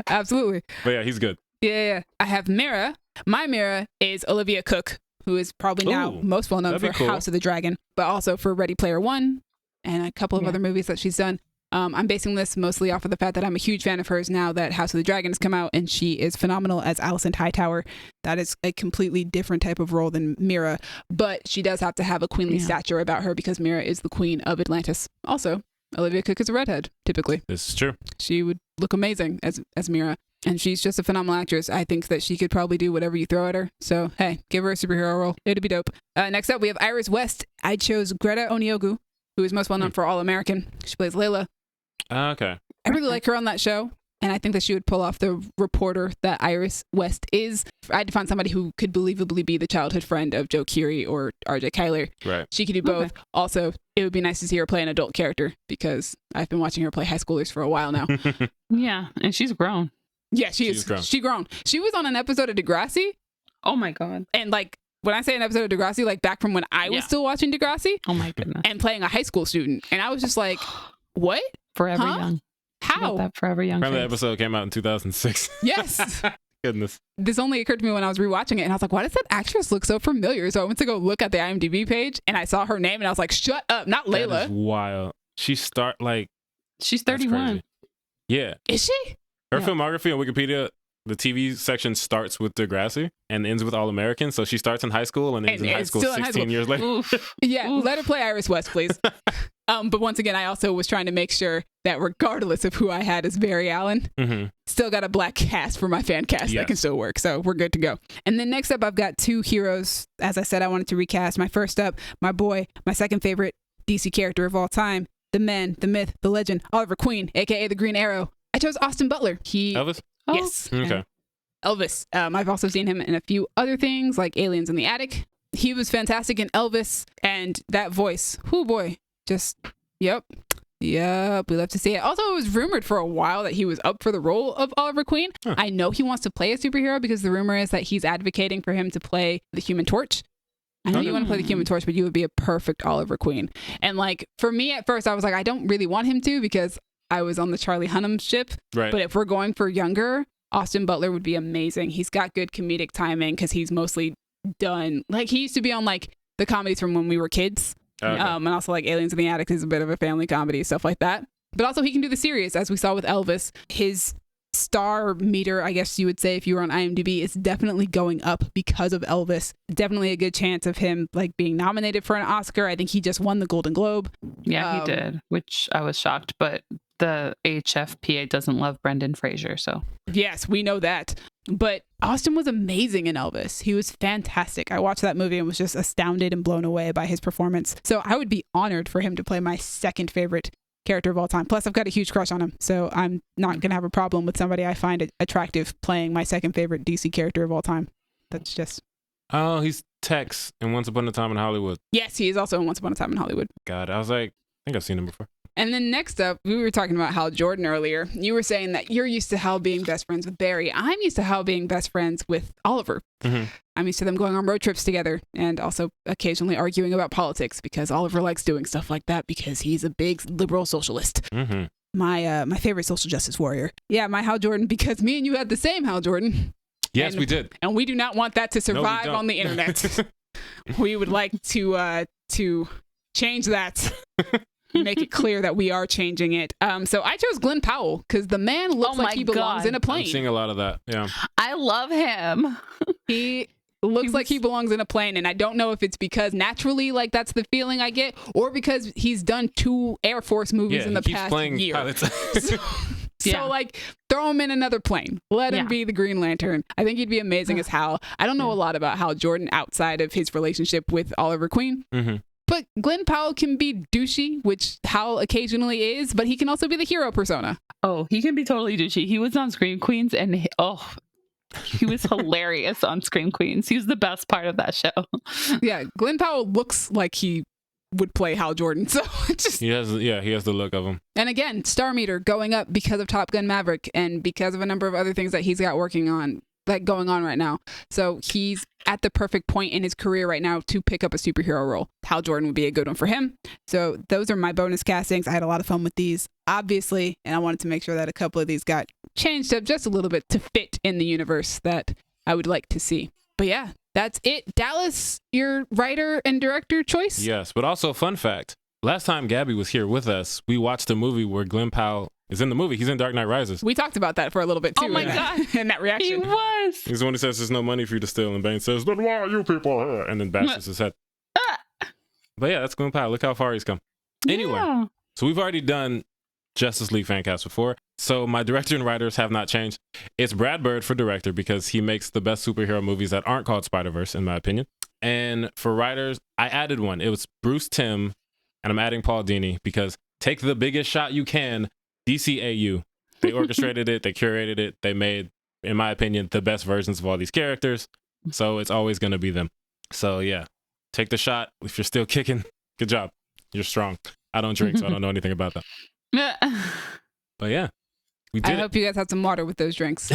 Absolutely. But yeah, he's good. Yeah. I have Mira. My Mira is Olivia Cook, who is probably now most well known for House of the Dragon, but also for Ready Player One and a couple of other movies that she's done. I'm basing this mostly off of the fact that I'm a huge fan of hers now that House of the Dragon has come out, and she is phenomenal as Alicent Hightower. That is a completely different type of role than Mira, but she does have to have a queenly stature about her because Mira is the queen of Atlantis. Also, Olivia Cook is a redhead, typically. This is true. She would look amazing as Mira, and she's just a phenomenal actress. I think that she could probably do whatever you throw at her. So, hey, give her a superhero role. It'd be dope. Next up, we have Iris West. I chose Greta Oniogu, who is most well known for All American. She plays Layla. Okay. I really like her on that show, and I think that she would pull off the reporter that Iris West is. I had to find somebody who could believably be the childhood friend of Joe Keery or RJ Kyler. Right. She could do both. Also, it would be nice to see her play an adult character because I've been watching her play high schoolers for a while now. Yeah, and she's grown. Yeah, she's grown. She was on an episode of Degrassi. Oh my God. And like, when I say an episode of Degrassi, like back from when I was still watching Degrassi. Oh my goodness. And playing a high school student. And I was just like, what? Forever Young. How? That Forever Young. Remember the episode came out in 2006. Yes. Goodness. This only occurred to me when I was rewatching it, and I was like, why does that actress look so familiar? So I went to go look at the IMDb page, and I saw her name, and I was like, shut up, not Layla. That is wild. She's 31. Yeah. Is she? Her filmography on Wikipedia, the TV section starts with Degrassi and ends with All American. So she starts in high school and ends in high school 16 years later. Oof. Yeah, let her play Iris West, please. But once again, I also was trying to make sure that regardless of who I had as Barry Allen, still got a black cast for my fan cast that can still work. So we're good to go. And then next up, I've got 2 heroes. As I said, I wanted to recast. My first up, my boy, my second favorite DC character of all time, the man, the myth, the legend, Oliver Queen, aka the Green Arrow. I chose Austin Butler. Elvis? Yes. Okay. Elvis. I've also seen him in a few other things like Aliens in the Attic. He was fantastic in Elvis, and that voice, oh boy, just, yep, we love to see it. Also, it was rumored for a while that he was up for the role of Oliver Queen. I know he wants to play a superhero because the rumor is that he's advocating for him to play the Human Torch. I know you want to play the Human Torch, but you would be a perfect Oliver Queen. And like, for me at first, I was like, I don't really want him to because I was on the Charlie Hunnam ship. Right. But if we're going for younger, Austin Butler would be amazing. He's got good comedic timing because he's mostly done, like he used to be on like the comedies from when we were kids. Okay. And also like Aliens in the Attic is a bit of a family comedy, stuff like that. But also he can do the serious, as we saw with Elvis. His star meter, I guess you would say, if you were on IMDb, is definitely going up because of Elvis. Definitely a good chance of him like being nominated for an Oscar. I think he just won the Golden Globe. Yeah, he did, which I was shocked, but the HFPA doesn't love Brendan Fraser, so. Yes, we know that. But Austin was amazing in Elvis. He was fantastic. I watched that movie and was just astounded and blown away by his performance. So I would be honored for him to play my second favorite character of all time. Plus, I've got a huge crush on him, so I'm not going to have a problem with somebody I find attractive playing my second favorite DC character of all time. That's just... Oh, he's Tex in Once Upon a Time in Hollywood. Yes, he is also in Once Upon a Time in Hollywood. God, I was like, I think I've seen him before. And then next up, we were talking about Hal Jordan earlier. You were saying that you're used to Hal being best friends with Barry. I'm used to Hal being best friends with Oliver. Mm-hmm. I'm used to them going on road trips together and also occasionally arguing about politics because Oliver likes doing stuff like that because he's a big liberal socialist. Mm-hmm. My favorite social justice warrior. Yeah, my Hal Jordan, because me and you had the same Hal Jordan. Yes, we did. And we do not want that to survive on the internet. We would like to change that. Make it clear that we are changing it. So I chose Glenn Powell because the man looks like he belongs in a plane. I'm seeing a lot of that. Yeah. I love him. He looks like he belongs in a plane, and I don't know if it's because naturally, like that's the feeling I get, or because he's done 2 Air Force movies in the past year. So like, throw him in another plane. Let him be the Green Lantern. I think he'd be amazing as Hal. I don't know a lot about Hal Jordan outside of his relationship with Oliver Queen. Mm-hmm. But Glenn Powell can be douchey, which Hal occasionally is, but he can also be the hero persona. Oh, he can be totally douchey. He was on Scream Queens, and he was hilarious on Scream Queens. He was the best part of that show. Yeah, Glenn Powell looks like he would play Hal Jordan, so it's just... he has the look of him. And again, star meter going up because of Top Gun Maverick and because of a number of other things that he's got going on right now. So he's at the perfect point in his career right now to pick up a superhero role. Hal Jordan would be a good one for him. So those are my bonus castings. I had a lot of fun with these, obviously, and I wanted to make sure that a couple of these got changed up just a little bit to fit in the universe that I would like to see. But yeah, that's it. Dallas, your writer and director choice? Yes, but also fun fact. Last time Gabby was here with us, we watched a movie where Glenn Powell is in the movie. He's in Dark Knight Rises. We talked about that for a little bit too. Oh my God. In that reaction. He was. He's the one who says there's no money for you to steal, and Bane says, then why are you people here? And then bashes his head. But yeah, that's Glenn Powell. Look how far he's come. Anyway, so we've already done Justice League Fancast before. So my director and writers have not changed. It's Brad Bird for director because he makes the best superhero movies that aren't called Spider-Verse, in my opinion. And for writers, I added one. It was Bruce Timm, and I'm adding Paul Dini because take the biggest shot you can, DCAU. They orchestrated it. They curated it. They made, in my opinion, the best versions of all these characters. So it's always going to be them. So yeah, take the shot. If you're still kicking, good job. You're strong. I don't drink, so I don't know anything about that. But yeah, we did I hope you guys had some water with those drinks.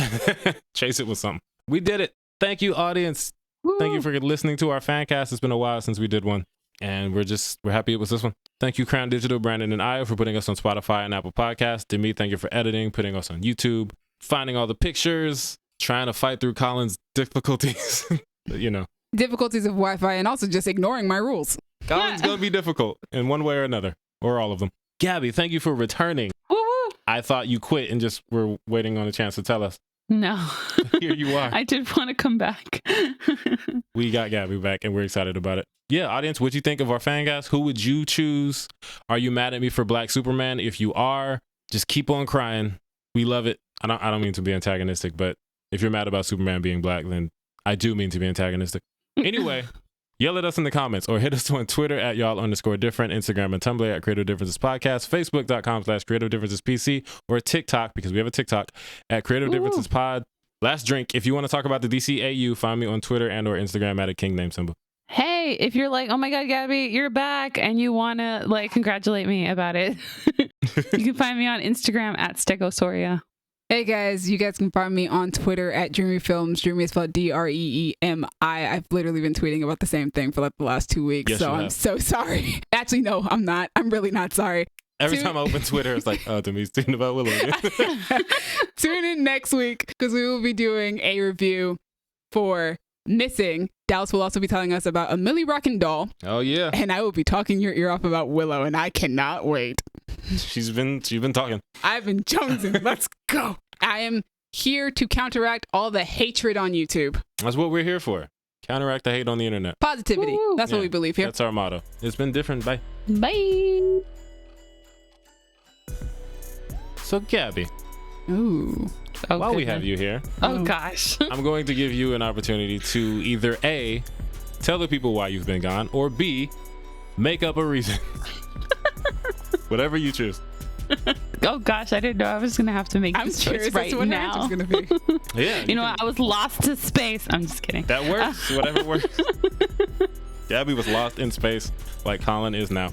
Chase it with something. We did it. Thank you, audience. Woo. Thank you for listening to our Fancast. It's been a while since we did one. And we're happy it was this one. Thank you, Crown Digital, Brandon, and Io for putting us on Spotify and Apple Podcasts. Demi, thank you for editing, putting us on YouTube, finding all the pictures, trying to fight through Colin's difficulties. Difficulties of Wi-Fi and also just ignoring my rules. Colin's going to be difficult in one way or another, or all of them. Gabby, thank you for returning. Woo-woo. I thought you quit and just were waiting on a chance to tell us. No. Here you are. I did want to come back. We got Gabby back and we're excited about it. Yeah, audience, what'd you think of our Fancast? Who would you choose? Are you mad at me for Black Superman? If you are, just keep on crying. We love it. I don't mean to be antagonistic, but if you're mad about Superman being black, then I do mean to be antagonistic. Anyway, yell at us in the comments or hit us on Twitter at y'all_different, Instagram and Tumblr at Creative Differences Podcast, Facebook.com/Creative Differences PC, or TikTok, because we have a TikTok, at Creative Differences Pod. Last drink. If you want to talk about the DCAU, find me on Twitter and or Instagram at a king name symbol. Hey, if you're like, oh my God, Gabby, you're back, and you want to congratulate me about it, you can find me on Instagram at Stegosoria. Hey guys, you guys can find me on Twitter at Dreamy Films. Dreamy is spelled DREEMI. I've literally been tweeting about the same thing for the last 2 weeks, yes, so I'm so sorry. Actually, no, I'm not. I'm really not sorry. Every time I open Twitter, it's like, oh, Demi's tweeting about Willow again. Tune in next week because we will be doing a review for Missing. Dallas will also be telling us about a Millie Rockin' Doll. Oh yeah. And I will be talking your ear off about Willow, and I cannot wait. She's been talking. I've been jonesing. Let's go. I am here to counteract all the hatred on YouTube. That's what we're here for. Counteract the hate on the internet. Positivity. Woo. That's what we believe here. That's our motto. It's been different. Bye. Bye. So, Gabby, Ooh. Oh, while we goodness. have you here, Oh gosh. I'm going to give you an opportunity to either A, tell the people why you've been gone, or B, make up a reason. Whatever you choose. Oh gosh, I didn't know I was gonna have to make I'm this curious choice as right to what her now. answer's gonna be. Yeah. You know what? I was lost to space. I'm just kidding. That works. Whatever works. Gabby was lost in space like Colin is now.